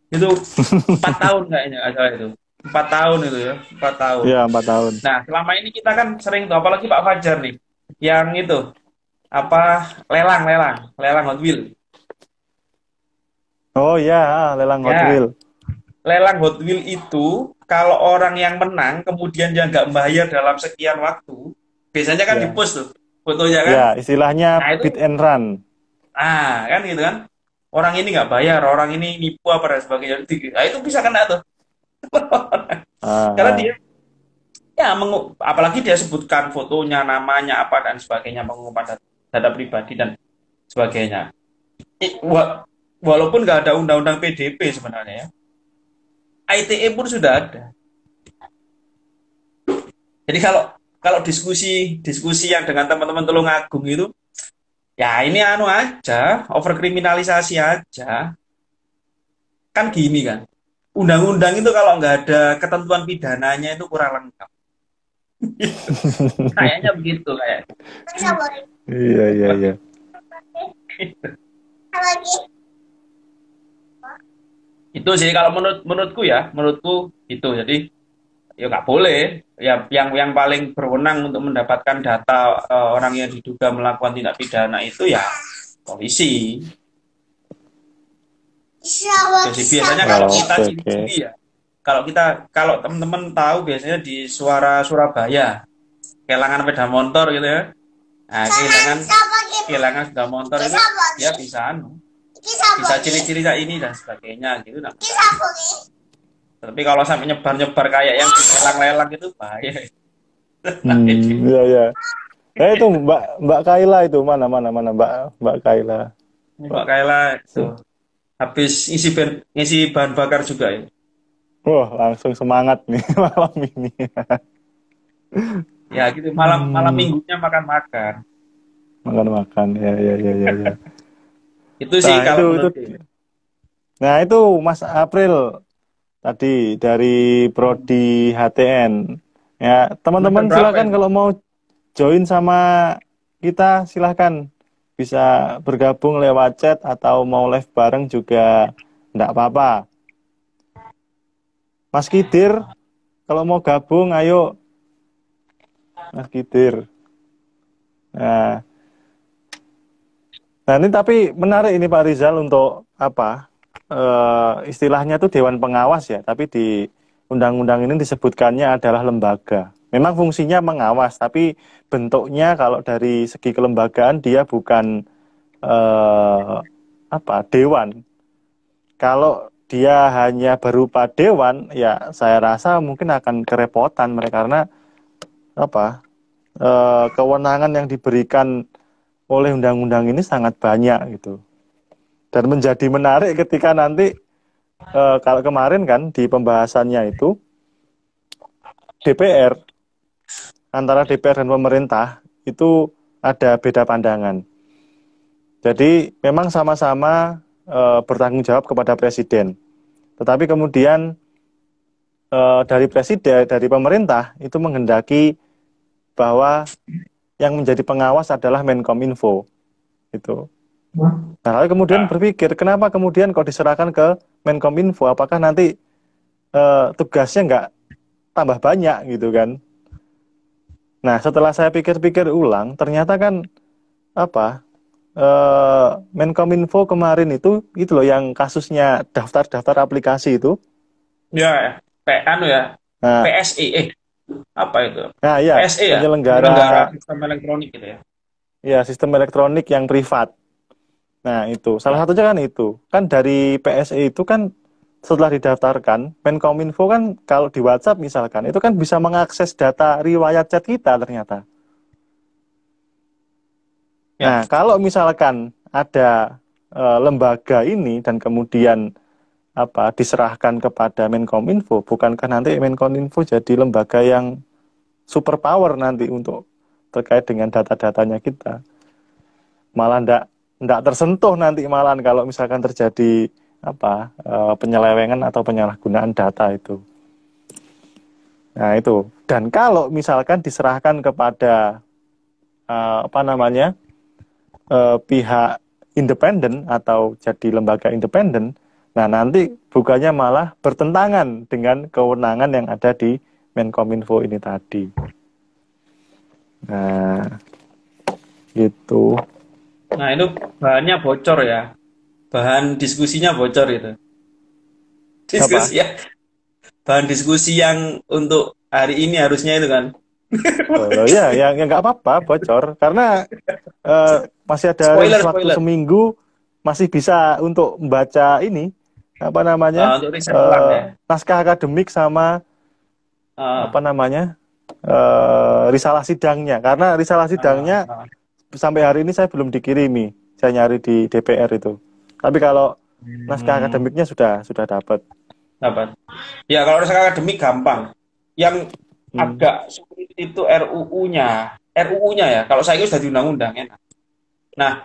itu 4 tahun kayaknya, salah itu. 4 tahun itu ya, 4 tahun. Iya, 4 tahun. Nah, selama ini kita kan sering tuh, apalagi Pak Fajar nih, yang itu apa lelang Hot Wheels. Oh iya, lelang Hot Ya, Wheel. lelang Hot Wheels itu kalau orang yang menang kemudian dia nggak bayar dalam sekian waktu, biasanya kan Ya. di-post tuh fotonya kan. Ya, istilahnya Nah itu, beat and run. kan gitu kan. Orang ini nggak bayar, orang ini nipu apa dan sebagainya. Nah itu bisa kena tuh. Ah, Karena ah. dia ya apalagi dia sebutkan fotonya, namanya apa dan sebagainya, pengumpulan data pribadi dan sebagainya. Walaupun nggak ada undang-undang PDP sebenarnya ya, ITE pun sudah ada. Jadi kalau kalau diskusi diskusi yang dengan teman-teman Tulungagung itu, ya ini anu aja, overkriminalisasi aja. Kan gini kan, undang-undang itu kalau nggak ada ketentuan pidananya itu kurang lengkap. Kayaknya begitu kayak. Iya, iya, iya. Itu sih kalau menurutku ya, menurutku itu. Jadi ya nggak boleh. Ya yang paling berwenang untuk mendapatkan data orang yang diduga melakukan tindak pidana itu ya polisi. Jadi biasanya kalau Oh, kita oke, oke. ciri-ciri ya, kalau teman-teman tahu biasanya di Suara Surabaya, kehilangan sepeda motor gitu ya. Nah, kehilangan sepeda motor itu ya bisa ciri-ciri kayak ini dan sebagainya gitu. Nah, tapi kalau sampai nyebar-nyebar kayak yang lelang-lelang itu bahaya. Iya, iya. Itu Mbak Mbak Kaila itu mana Mbak Kaila. Mbak Kayla itu habis ngisi bahan bakar juga ya. Wah, langsung semangat nih malam ini. Ya gitu, malam malam Hmm, minggunya makan-makan. makan-makan. Ya, ya, ya, ya, ya. Itu sih Nah, kalau itu. menurutku. Nah, itu Mas April tadi dari Prodi HTN. Ya, Semester teman-teman berapa silakan itu? kalau mau join sama kita silakan bisa bergabung lewat chat atau mau live bareng juga enggak apa-apa. Mas Kidir kalau mau gabung ayo Mas Kidir. Nah, nah ini tapi menarik ini Pak Rizal untuk apa? Istilahnya itu Dewan Pengawas ya, tapi di undang-undang ini disebutkannya adalah lembaga. Memang fungsinya mengawas, tapi bentuknya kalau dari segi kelembagaan dia bukan eh, apa dewan. Kalau dia hanya berupa dewan, ya saya rasa mungkin akan kerepotan mereka karena apa? Kewenangan yang diberikan oleh undang-undang ini sangat banyak gitu. Dan menjadi menarik ketika nanti kalau kemarin kan di pembahasannya itu DPR antara DPR dan pemerintah itu ada beda pandangan. Jadi memang sama-sama bertanggung jawab kepada presiden. Tetapi kemudian dari presiden, dari pemerintah itu menghendaki bahwa yang menjadi pengawas adalah Menkominfo. Gitu. Nah, lalu kemudian Nah, berpikir, kenapa kemudian kok diserahkan ke Menkominfo? Apakah nanti tugasnya nggak tambah banyak gitu kan? Nah, setelah saya pikir-pikir ulang, ternyata kan apa? Menkominfo kemarin itu loh yang kasusnya daftar-daftar aplikasi itu. ya, anu ya, Nah, PSE, apa itu? nah ya, PSE ya, penyelenggara penyelenggara sistem elektronik gitu ya. ya sistem elektronik yang privat. Nah, itu salah Ya, satunya kan itu. Kan dari PSE itu kan setelah didaftarkan, Menkominfo kan kalau di WhatsApp misalkan, itu kan bisa mengakses data riwayat chat kita ternyata. Nah, kalau misalkan ada lembaga ini dan kemudian diserahkan kepada Menkominfo, bukankah nanti Menkominfo jadi lembaga yang super power nanti untuk terkait dengan data-datanya kita? Malah ndak tersentuh nanti malahan kalau misalkan terjadi penyelewengan atau penyalahgunaan data itu. Nah, itu. Dan kalau misalkan diserahkan kepada pihak independen atau jadi lembaga independen, nah nanti bukannya malah bertentangan dengan kewenangan yang ada di Menkominfo ini tadi. Nah, gitu. Nah, itu bahannya bocor ya. Bahan diskusinya bocor itu. Diskusi ya. Bahan diskusi yang untuk hari ini harusnya itu kan. Oh ya, ya nggak apa-apa bocor karena masih ada waktu seminggu, masih bisa untuk membaca ini untuk riset ulang ya. Naskah akademik sama risalah sidangnya, karena risalah sidangnya sampai hari ini saya belum dikirimi, saya nyari di DPR itu. Tapi kalau naskah akademiknya sudah dapat. Ya, kalau naskah akademik gampang. Yang agak sulit itu RUU-nya ya. Kalau saya itu sudah di undang-undang enak. Nah,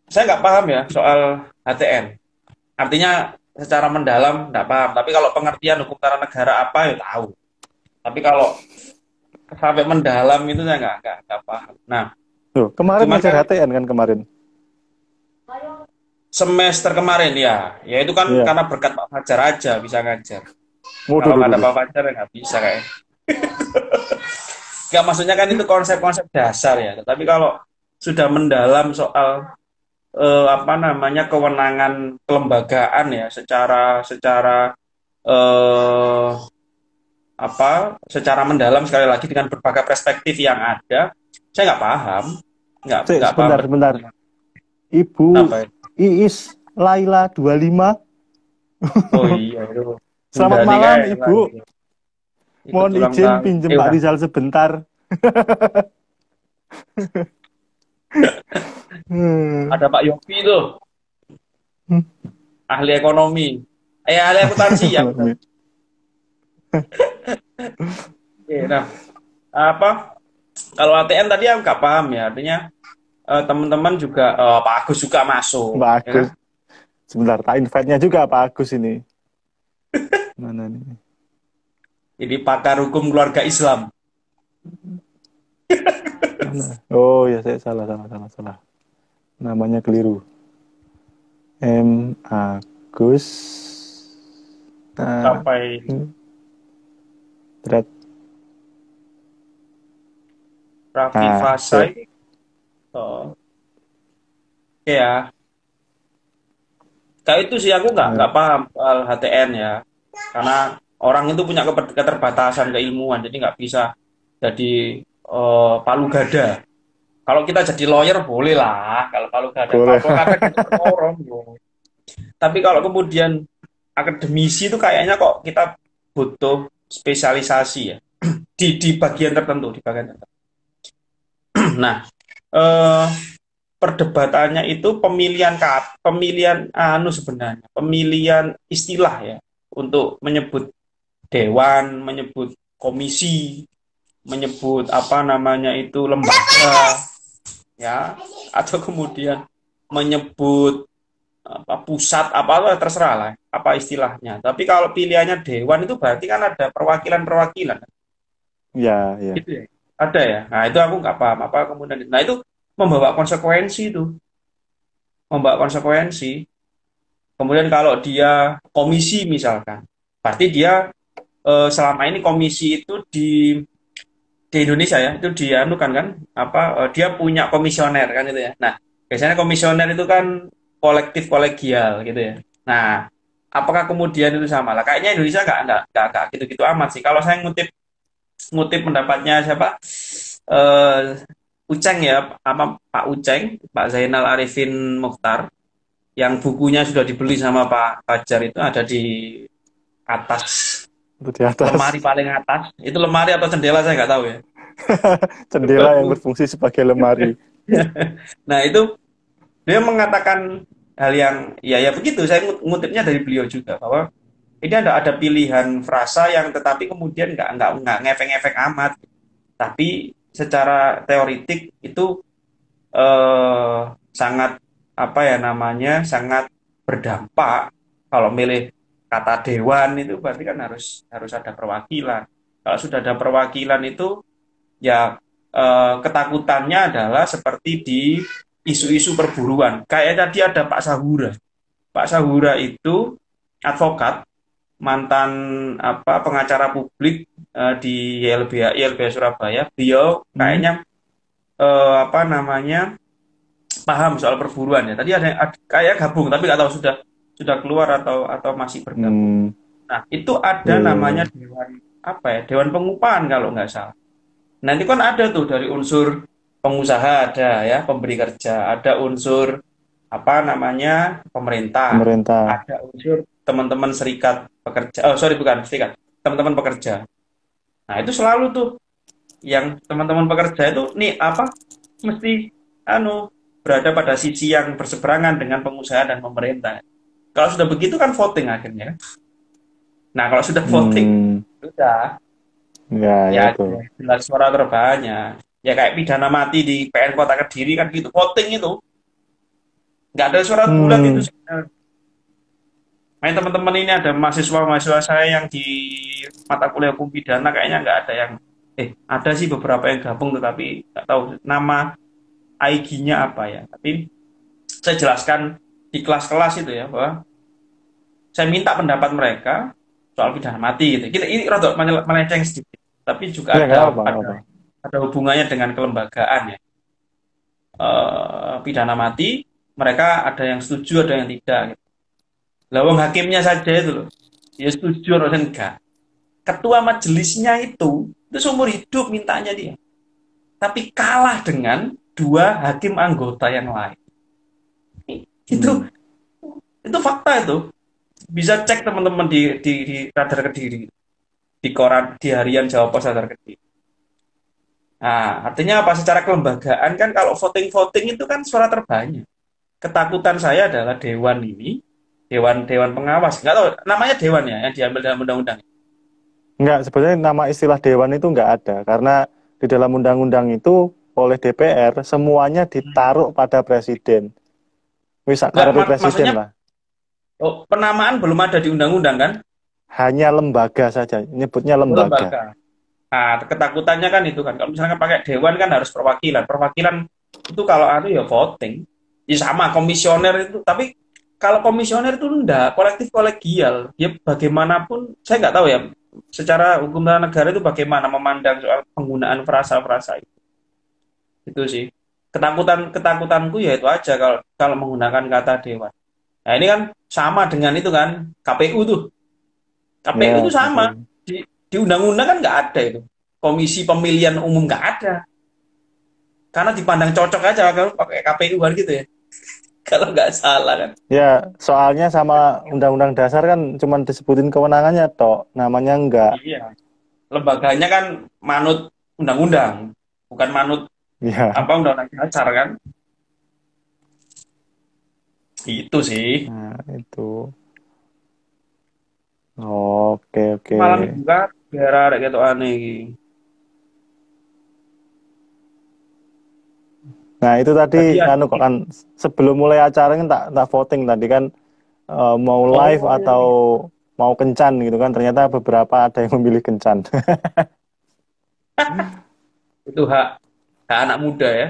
saya nggak paham ya soal HTN. Artinya secara mendalam nggak paham. Tapi kalau pengertian hukum tata negara apa ya tahu. Tapi kalau sampai mendalam itu saya nggak paham. Nah, kemarin ngajar HTN kan kemarin. Semester kemarin ya itu kan karena berkat Pak Fajar aja bisa ngajar. Kalau nggak ada Pak Fajar ya nggak bisa kayak. Nggak, maksudnya kan itu konsep-konsep dasar ya. Tapi kalau sudah mendalam soal kewenangan kelembagaan ya secara mendalam, sekali lagi dengan berbagai perspektif yang ada, saya nggak paham. Sebentar. Ibu Iis Laila 25. Oh iya itu. Selamat malam Ibu. Mohon izin pinjem Pak Rizal sebentar. Ada Pak Yopi tuh. Ahli ekonomi. Ahli akuntansi ya. Nah, kalau ATM tadi aku nggak paham ya, artinya teman-teman juga Pak Agus juga masuk. Pak Agus. Ya? Sebentar, tak invite-nya juga Pak Agus ini. Mana nih? Ini pakar hukum keluarga Islam. Oh ya, saya salah. Namanya keliru. M. Agus. Sampai. Raffi Fasai. Oh. Ya. Kayak itu sih aku nggak paham soal HTN ya. Karena orang itu punya keterbatasan keilmuan, jadi nggak bisa jadi palu gada. Kalau kita jadi lawyer boleh lah, kalau palu gada. Tapi kalau kemudian akademisi itu kayaknya kok kita butuh spesialisasi ya di bagian tertentu, Nah, perdebatannya itu pemilihan istilah ya untuk menyebut dewan, menyebut komisi, menyebut lembaga ya, atau kemudian menyebut pusat terserah lah apa istilahnya. Tapi kalau pilihannya dewan itu berarti kan ada perwakilan. Ya. Gitu ya. Ada ya. Nah, itu aku nggak paham apa kemudian. Nah, itu membawa konsekuensi itu. Kemudian kalau dia komisi misalkan, berarti dia selama ini komisi itu di Indonesia ya, itu dia kan dia punya komisioner kan itu ya. Nah, biasanya komisioner itu kan kolektif kolegial gitu ya. Nah, apakah kemudian itu sama lah? Kayaknya Indonesia nggak gitu-gitu amat sih. Kalau saya ngutip pendapatnya siapa? Uceng ya, Pak Uceng, Pak Zainal Arifin Mokhtar, yang bukunya sudah dibeli sama Pak Fajar itu ada di atas. Lemari paling atas. Itu lemari atau jendela saya nggak tahu ya. Jendela yang berfungsi sebagai lemari. Nah, itu dia mengatakan hal yang ya begitu. Saya ngutipnya dari beliau juga bahwa ini ada pilihan frasa yang tetapi kemudian nggak ngefek-ngefek amat. Tapi secara teoritik itu eh, sangat apa ya namanya sangat berdampak. Kalau milih kata dewan itu berarti kan harus harus ada perwakilan. Kalau sudah ada perwakilan itu ya ketakutannya adalah seperti di isu-isu perburuan. Kayak tadi ada Pak Sahura. Pak Sahura itu advokat, mantan pengacara publik di YLBH Surabaya. Beliau Hmm. kayaknya apa namanya paham soal perburuan ya. Tadi ada kayak gabung tapi nggak tahu sudah keluar atau masih bergabung. Hmm. Nah, itu ada Iya, iya, namanya iya. dewan apa ya? Dewan pengupahan kalau nggak salah. Nanti kan ada tuh dari unsur pengusaha ada ya, pemberi kerja, ada unsur apa namanya pemerintah, Pemerintah. ada unsur teman-teman serikat pekerja. Oh, sorry bukan serikat, teman-teman pekerja. Nah, itu selalu tuh yang teman-teman pekerja itu nih apa mesti anu berada pada sisi yang berseberangan dengan pengusaha dan pemerintah. Kalau sudah begitu kan voting akhirnya. Nah, kalau sudah voting Hmm. sudah Ya, ya ya itu. jelas suara terbanyak. Ya kayak pidana mati di PN Kota Kediri kan gitu. Voting itu nggak ada surat bulat itu Hmm. sebenarnya. Main teman-teman ini ada mahasiswa-mahasiswa saya yang di mata kuliah hukum pidana kayaknya nggak ada yang ada sih beberapa yang gabung tetapi nggak tahu nama IG-nya apa ya. Tapi saya jelaskan di kelas-kelas itu ya bahwa saya minta pendapat mereka soal pidana mati gitu. Kita ini rada melenceng sedikit, tapi juga Ya, nggak ada apa, nggak ada apa. ada hubungannya dengan kelembagaan ya. Pidana mati, mereka ada yang setuju, ada yang tidak. Gitu. Lawang hakimnya saja itu loh, ya setuju atau enggak. Ketua majelisnya itu seumur hidup mintanya dia, tapi kalah dengan dua hakim anggota yang lain. Itu Hmm. itu fakta itu. Bisa cek teman-teman di Radar Kediri, di koran di harian Jawa Pos Radar Kediri. Nah, artinya apa? Secara kelembagaan kan kalau voting-voting itu kan suara terbanyak. Ketakutan saya adalah dewan ini, dewan dewan pengawas. Nggak tahu namanya dewan ya yang diambil dalam undang-undang. Enggak, sebenarnya nama istilah dewan itu enggak ada. Karena di dalam undang-undang itu oleh DPR semuanya ditaruh pada presiden. Wis Nggak, karepe presiden maksudnya lah. penamaan belum ada di undang-undang kan? Hanya lembaga saja. Nyebutnya Oh, lembaga. lembaga. Nah, ketakutannya kan itu kan. Kalau misalnya pakai dewan kan harus perwakilan. Perwakilan itu kalau ada ya voting. Ya sama komisioner itu. Tapi kalau komisioner itu enggak, kolektif kolegial. Ya bagaimanapun, saya nggak tahu ya. Secara hukum tata negara itu bagaimana memandang soal penggunaan frasa-frasa itu. Itu sih. Ketakutanku ya itu aja kalau kalau menggunakan kata dewan. Nah ini kan sama dengan itu kan KPU tuh. KPU itu Ya, sama KPU. di undang-undang kan nggak ada itu. Komisi pemilihan umum nggak ada. Karena dipandang cocok aja kalau pakai KPU kan gitu ya. Kalau nggak salah kan. Ya, soalnya sama Undang-Undang Dasar kan cuma disebutin kewenangannya toh, namanya enggak. Iya. Lembaganya kan manut undang-undang, bukan manut Ya. apa undang-undang dasar kan. Itu sih. Nah, itu. Oke, oke. Malam juga biar ada gitu aneh iki. Nah, itu tadi Tadi ada. anu kok kan sebelum mulai acara kan tak voting tadi kan mau live Oh, atau mau kencan gitu kan. Ternyata beberapa ada yang memilih kencan. itu hak anak muda ya.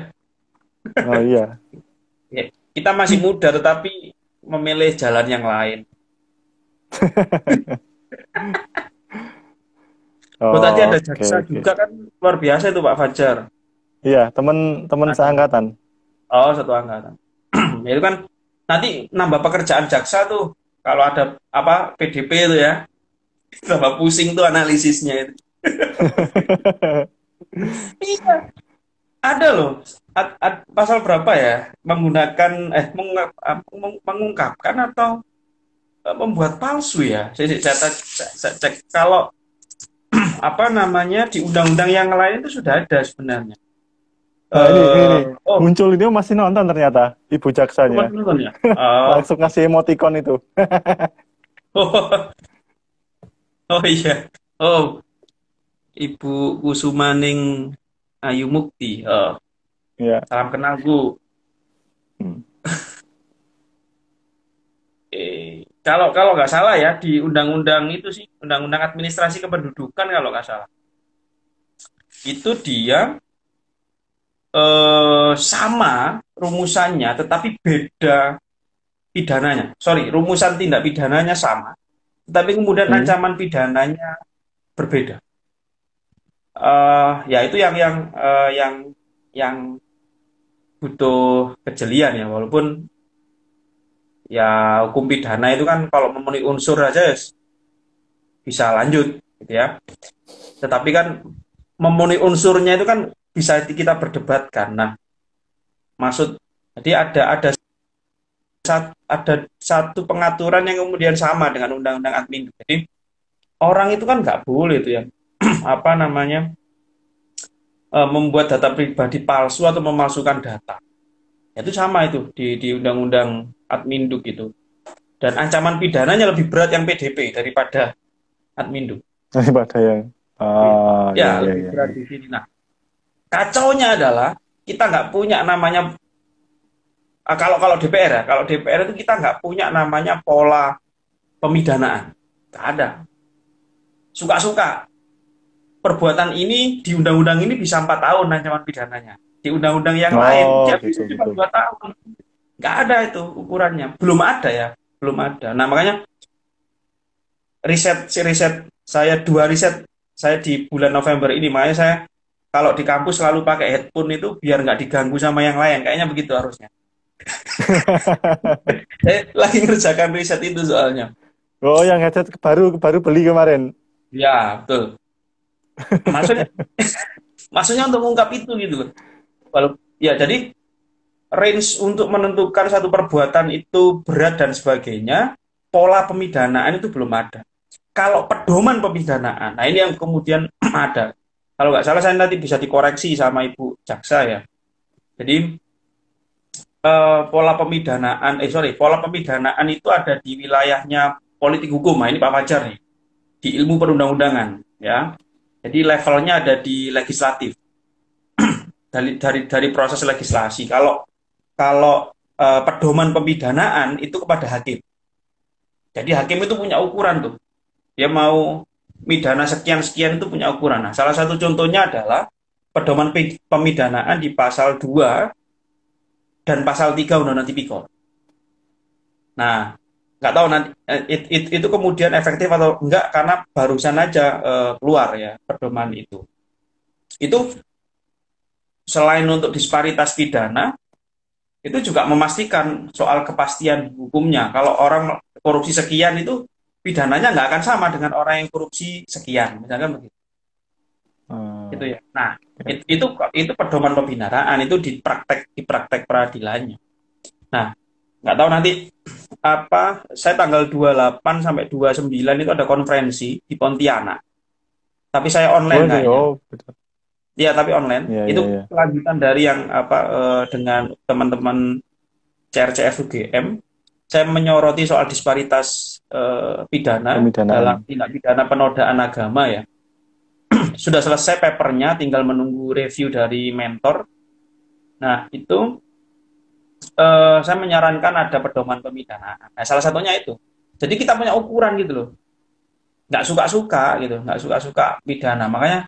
Oh iya. Ya, kita masih muda tetapi memilih jalan yang lain. Oh, tadi ada Oke, jaksa oke. juga kan luar biasa itu Pak Fajar. Iya, teman-teman Ada. seangkatan. Oh, satu angkatan. Ya, itu kan nanti nambah pekerjaan jaksa tuh. Kalau ada apa PDP itu ya, tambah pusing tuh analisisnya itu. Iya, ada loh. Pasal berapa ya? Menggunakan mengungkapkan atau membuat palsu ya. Saya cek kalau apa namanya di undang-undang yang lain itu sudah ada sebenarnya. Nah, ini Oh, muncul ini masih nonton ternyata ibu cuma jaksanya. nonton ya. Oh, Langsung ngasih emoticon itu. oh iya. Oh, Ibu Kusumaning Ayu Mukti. Oh, Ya. salam kenal Bu. Hmm. Kalau kalau nggak salah ya di undang-undang itu sih, undang-undang administrasi kependudukan kalau nggak salah, itu dia sama rumusannya, tetapi beda pidananya. Sorry, rumusan tindak pidananya sama, tetapi kemudian Hmm. ancaman pidananya berbeda. Ya itu yang butuh kejelian ya, walaupun ya hukum pidana itu kan kalau memenuhi unsur aja ya bisa lanjut gitu ya. Tetapi kan memenuhi unsurnya itu kan bisa kita perdebatkan. Nah, maksud jadi ada satu pengaturan yang kemudian sama dengan undang-undang admin. Jadi orang itu kan nggak boleh itu ya apa namanya membuat data pribadi palsu atau memalsukan data. Itu sama itu di undang-undang adminduk itu. Dan ancaman pidananya lebih berat yang PDP daripada adminduk. Daripada yang Ya, ya ya lebih ya. berat di sini. Nah, kacaunya adalah kita nggak punya namanya kalau kalau DPR ya, kalau DPR itu kita nggak punya namanya pola pemidanaan. Nggak ada. Suka-suka perbuatan ini di undang-undang ini bisa 4 tahun ancaman pidananya. Di undang-undang yang lain Oh, dia gitu bisa cuma gitu. 2 tahun. Nggak ada itu ukurannya. Belum ada ya, belum ada. Nah makanya riset saya 2 riset saya di bulan November ini, makanya saya kalau di kampus selalu pakai headphone itu biar nggak diganggu sama yang lain. Kayaknya begitu harusnya. Saya lagi ngerjakan riset itu soalnya. Oh, yang headset baru baru beli kemarin. Ya, betul. Maksudnya maksudnya untuk mengungkap itu gitu loh. Walau ya jadi range untuk menentukan satu perbuatan itu berat dan sebagainya, pola pemidanaan itu belum ada. Kalau pedoman pemidanaan, nah ini yang kemudian ada. Kalau nggak salah saya nanti bisa dikoreksi sama Ibu Jaksa ya. Jadi pola pemidanaan itu ada di wilayahnya politik hukum. Nah, ini Pak Fajar nih, di ilmu perundang-undangan ya. Jadi levelnya ada di legislatif dari proses legislasi. Kalau kalau pedoman pemidanaan itu kepada hakim. Jadi hakim itu punya ukuran tuh. Dia mau midana sekian-sekian itu punya ukuran. Nah, salah satu contohnya adalah pedoman pemidanaan di pasal 2 dan pasal 3 Undang-Undang Tipikor. Nah, nggak tahu nanti itu kemudian efektif atau enggak karena barusan aja keluar ya pedoman itu. Itu selain untuk disparitas pidana, itu juga memastikan soal kepastian hukumnya. Kalau orang korupsi sekian itu pidananya nggak akan sama dengan orang yang korupsi sekian, misalkan begitu. Itu ya. Nah, Ya. itu pedoman pembinaan itu di praktek peradilannya. Nah, nggak tahu nanti apa saya tanggal 28 sampai 29 itu ada konferensi di Pontianak. Tapi saya Oh online ini kayaknya. oh betul. Iya, tapi online. Ya Itu ya ya. kelanjutan dari yang apa dengan teman-teman CRCF UGM, saya menyoroti soal disparitas pidana dalam Pemidanaan. tindak pidana penodaan agama ya. Sudah selesai papernya, tinggal menunggu review dari mentor. Nah, itu saya menyarankan ada pedoman pemidanaan. Nah, salah satunya itu. Jadi kita punya ukuran gitu loh. Nggak suka-suka gitu, nggak suka-suka pidana. Makanya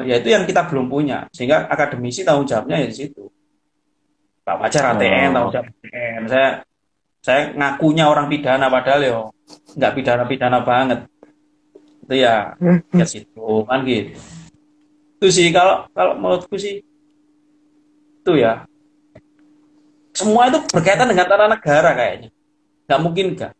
ya itu yang kita belum punya. Sehingga akademisi tanggung jawabnya ya di situ. Pak Fajar ATN, tanggung Oh. jawab ATN. Saya ngakunya orang pidana padahal yo nggak pidana-pidana banget. Itu ya ya situ kan gitu. Itu sih kalau kalau menurutku sih itu ya. Semua itu berkaitan dengan tata negara kayaknya. Nggak mungkin nggak.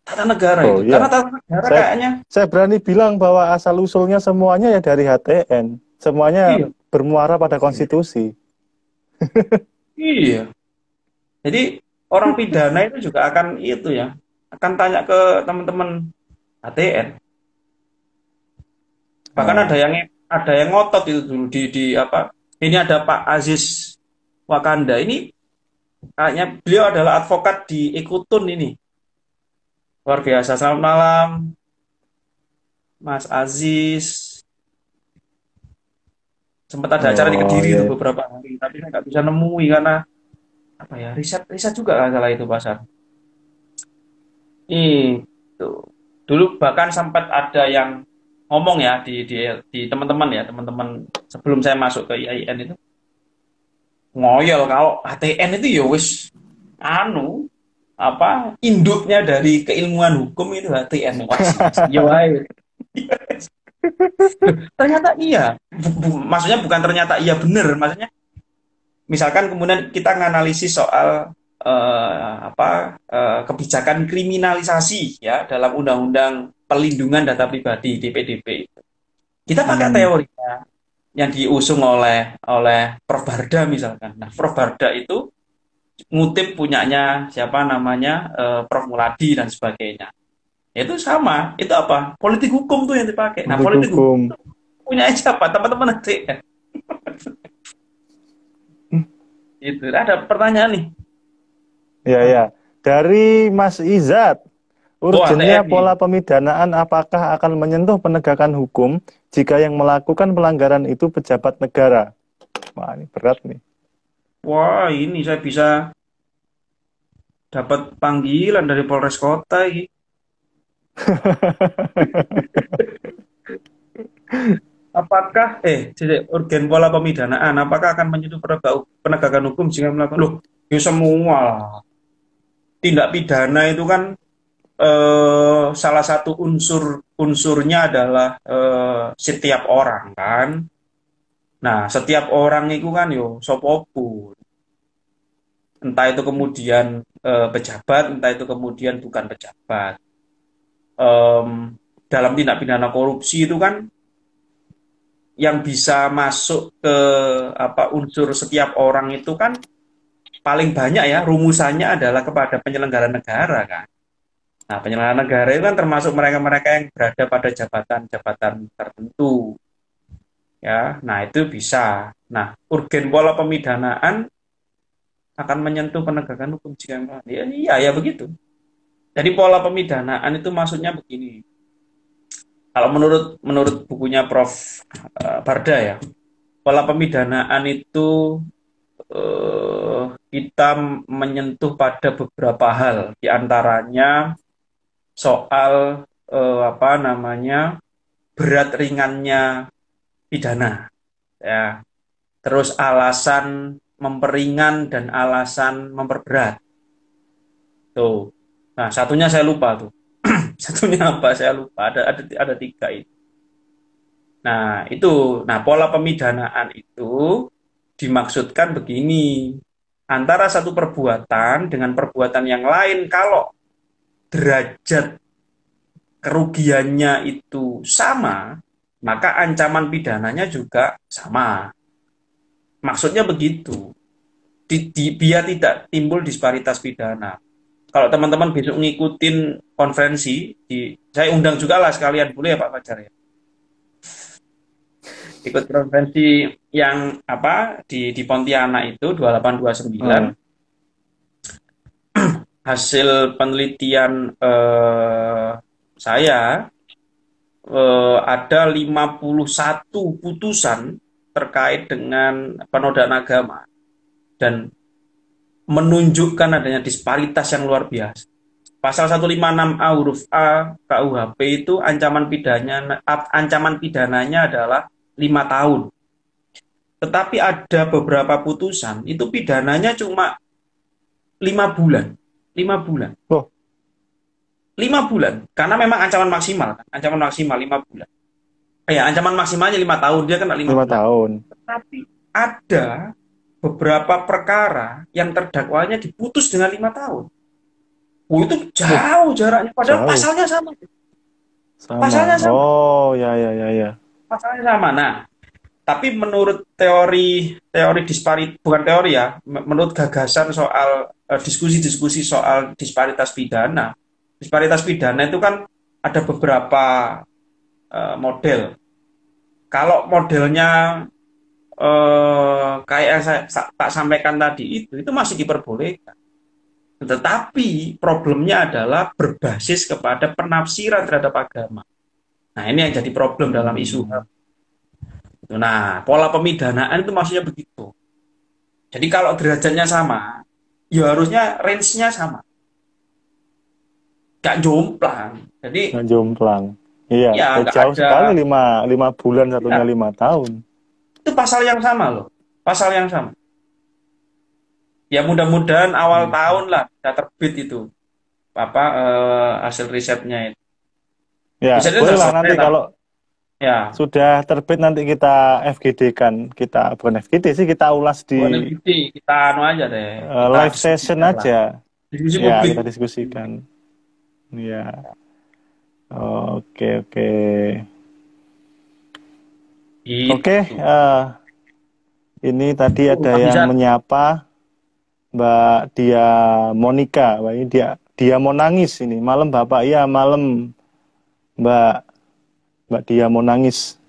Tata negara Oh itu. iya. Karena tata negara Saya kayaknya saya berani bilang bahwa asal usulnya semuanya ya dari HTN. Semuanya iya, bermuara pada konstitusi. iya. Jadi orang pidana itu juga akan itu ya, akan tanya ke teman-teman ATN. Bahkan Nah, ada yang ngotot itu dulu di apa? Ini ada Pak Aziz Wakanda. Ini kayaknya beliau adalah advokat di Ekutun ini. Luar biasa. Selamat malam, Mas Aziz. Sempat ada acara di Oh Kediri itu ya. beberapa hari, tapi saya nggak bisa nemui karena apa ya, riset riset juga nggak salah itu pasar. Itu dulu bahkan sempat ada yang ngomong ya di teman-teman ya, teman-teman sebelum saya masuk ke IAIN itu ngoyol kalau HTN itu ya wis anu apa induknya dari keilmuan hukum itu HTN. Wah, iya wae. Ternyata iya. Maksudnya bukan ternyata iya bener, maksudnya misalkan kemudian kita nganalisis soal kebijakan kriminalisasi ya dalam undang-undang pelindungan data pribadi DPDP. Kita pakai Hmm. teorinya yang diusung oleh Prof Barda misalkan. Nah, Prof Barda itu ngutip punyanya siapa namanya Prof Muladi dan sebagainya. Itu sama, itu apa? Politik hukum tuh yang dipakai. Nah, Politik politik hukum hukum. punya siapa? Teman-teman nanti. Itu ada pertanyaan nih. Ya, ya. Dari Mas Izat, Wah, urgennya TNI. pola pemidanaan apakah akan menyentuh penegakan hukum jika yang melakukan pelanggaran itu pejabat negara? Wah, ini berat nih. Wah, ini saya bisa dapat panggilan dari Polres Kota ini. Apakah urgen pola pemidanaan apakah akan menyentuh penegakan hukum jika melakukan loh, ya semua lah. Tindak pidana itu kan salah satu unsurnya adalah setiap orang kan. Nah, setiap orang itu kan yo sopopun. Entah itu kemudian pejabat, entah itu kemudian bukan pejabat. Em, dalam tindak pidana korupsi itu kan yang bisa masuk ke apa unsur setiap orang itu kan paling banyak ya rumusannya adalah kepada penyelenggara negara kan. Nah, penyelenggara negara itu kan termasuk mereka-mereka yang berada pada jabatan-jabatan tertentu ya. Nah, itu bisa. Nah, urgen pola pemidanaan akan menyentuh penegakan hukum jika ya, iya ya begitu. Jadi pola pemidanaan itu maksudnya begini. Kalau menurut menurut bukunya Prof Barda ya, pola pemidanaan itu kita menyentuh pada beberapa hal, di antaranya soal apa namanya berat ringannya pidana, ya. Terus alasan memperingan dan alasan memperberat. Tuh. Nah, satunya saya lupa tuh. Satunya apa? Saya lupa. Ada tiga itu. Nah, itu. Nah, pola pemidanaan itu dimaksudkan begini. Antara satu perbuatan dengan perbuatan yang lain, kalau derajat kerugiannya itu sama, maka ancaman pidananya juga sama. Maksudnya begitu. Biar tidak timbul disparitas pidana. Kalau teman-teman besok ngikutin konferensi, saya undang juga lah sekalian, boleh ya Pak Fajar ya? Ikut konferensi yang apa di Pontianak itu 2829, Hmm. hasil penelitian saya ada 51 putusan terkait dengan penodaan agama dan menunjukkan adanya disparitas yang luar biasa. Pasal 156A huruf A KUHP itu ancaman pidananya adalah 5 tahun. Tetapi ada beberapa putusan itu pidananya cuma 5 bulan. 5 bulan. Oh, 5 bulan. Karena memang ancaman maksimal. Ancaman maksimal 5 bulan. Ya, ancaman maksimalnya 5 tahun. Dia kena 5 lima bulan. tahun. Tetapi ada beberapa perkara yang terdakwanya diputus dengan 5 tahun. Oh, itu Oh, jauh jaraknya. Padahal jauh. pasalnya sama. Sama. Pasalnya sama. Oh, ya, ya, ya, ya. Pasalnya sama. Nah, tapi menurut teori bukan teori ya, menurut gagasan soal diskusi-diskusi soal disparitas pidana. Disparitas pidana itu kan ada beberapa model. Kalau modelnya kayak yang tak sampaikan tadi itu masih diperbolehkan. Tetapi problemnya adalah berbasis kepada penafsiran terhadap agama. Nah, ini yang jadi problem dalam isu HAM. Nah, pola pemidanaan itu maksudnya begitu. Jadi kalau derajatnya sama, ya harusnya range-nya sama. Gak jomplang. Jadi, Nggak jomplang. Iya, ya nggak jauh ada. sekali 5 bulan, satunya Ya, 5 tahun. itu pasal yang sama loh. Pasal yang sama. Ya mudah-mudahan awal Hmm. tahun lah bisa terbit itu. Apa hasil risetnya itu. Ya, Risetnya sudah bolehlah selesai nanti tapi. kalau Ya, sudah terbit nanti kita FGD kan, kita bukan FGD sih, kita ulas di bukan MPT, kita anu aja deh. Kita live session diskusikan lah. aja. Diskusi Ya, publik. kita diskusikan. Ya, oke oke. Oke, Gitu. ini tadi ada Nggak bisa. yang menyapa Mbak Dia Monica. Mbak ini dia mau nangis ini. Malam Bapak, iya malam Mbak Mbak Dia mau nangis.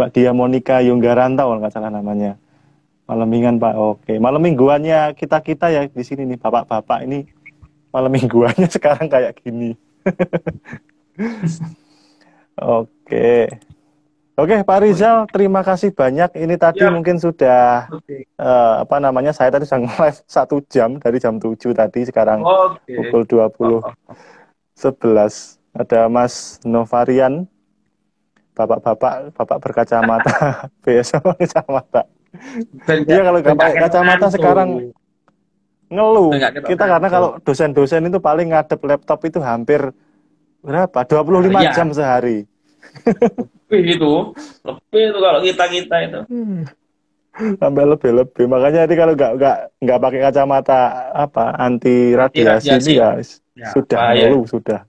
Mbak Dia Monica Yunggarantau kalau nggak salah namanya. Malam mingguan Pak. Oke, malam mingguannya kita ya di sini nih Bapak-bapak ini malam mingguannya sekarang kayak gini. Oke. Oke, Pak Rizal, terima kasih banyak. Ini tadi Ya, mungkin sudah oke. apa namanya? Saya tadi sudah live 1 jam dari jam 7 tadi, sekarang Oke. pukul Oh, oh. 20.11. Ada Mas Novarian, bapak berkacamata, BSO berkacamata. Ben Iya, nggak kalau ben nggak nggak pakai ketok kacamata sekarang ngantuk. ngeluh. Ben nggak ketok Kita karena kalau ngantuk. dosen-dosen itu paling ngadep laptop itu hampir berapa? Nah, 25 jam iya, sehari. lebih itu kalau kita kita itu. Sampai lebih-lebih. Makanya jadi kalau nggak pakai kacamata apa anti Anti radiasi ini radiasi, ya ya sudah bahaya, ngeluh sudah.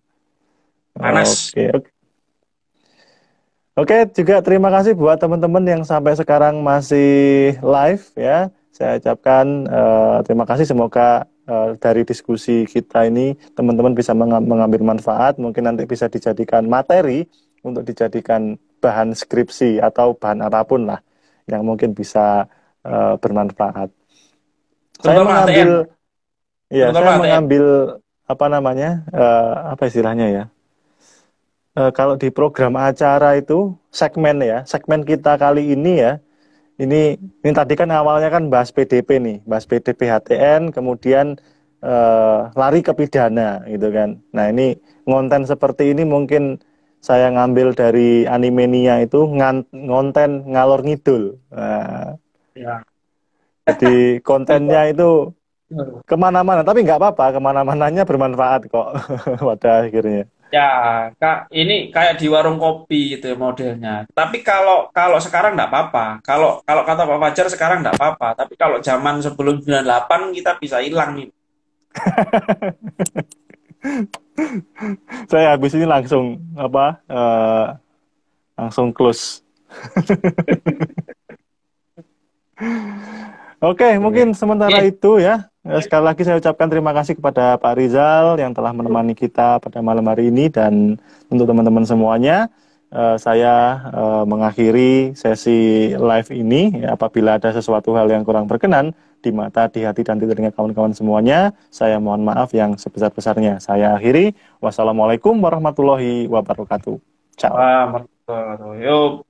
panas. Oke, oke. Oke, juga terima kasih buat teman-teman yang sampai sekarang masih live ya. Saya ucapkan terima kasih, semoga dari diskusi kita ini teman-teman bisa mengambil manfaat, mungkin nanti bisa dijadikan materi untuk dijadikan bahan skripsi atau bahan apapun lah yang mungkin bisa bermanfaat. Saya Terutama ATM, mengambil ya, terutama saya ATM. mengambil apa namanya? Apa istilahnya ya? Kalau di program acara itu segmen kita kali ini ya, ini tadi kan awalnya kan bahas PDP nih, bahas PDP HTN, kemudian lari ke pidana gitu kan. Nah, ini ngonten seperti ini mungkin saya ngambil dari Animania itu ngonten ngalor ngidul. Nah, Ya. jadi kontennya itu Itu. kemana-mana, tapi nggak apa-apa, kemana-mananya bermanfaat kok pada akhirnya. Ya, Kak, ini kayak di warung kopi gitu ya modelnya. Tapi kalau kalau sekarang nggak apa-apa. Kalau kalau kata Pak Fajar sekarang nggak apa-apa. Tapi kalau zaman sebelum 98 kita bisa hilang nih. Saya habis ini langsung apa langsung close. Oke, Oke. mungkin sementara Oke. itu ya. Sekali lagi saya ucapkan terima kasih kepada Pak Rizal yang telah menemani kita pada malam hari ini, dan untuk teman-teman semuanya, saya mengakhiri sesi live ini. Ya, apabila ada sesuatu hal yang kurang berkenan di mata, di hati, dan di telinga kawan-kawan semuanya, saya mohon maaf yang sebesar-besarnya. Saya akhiri. Wassalamualaikum warahmatullahi wabarakatuh. Ciao. Wah, mertua. Yuk.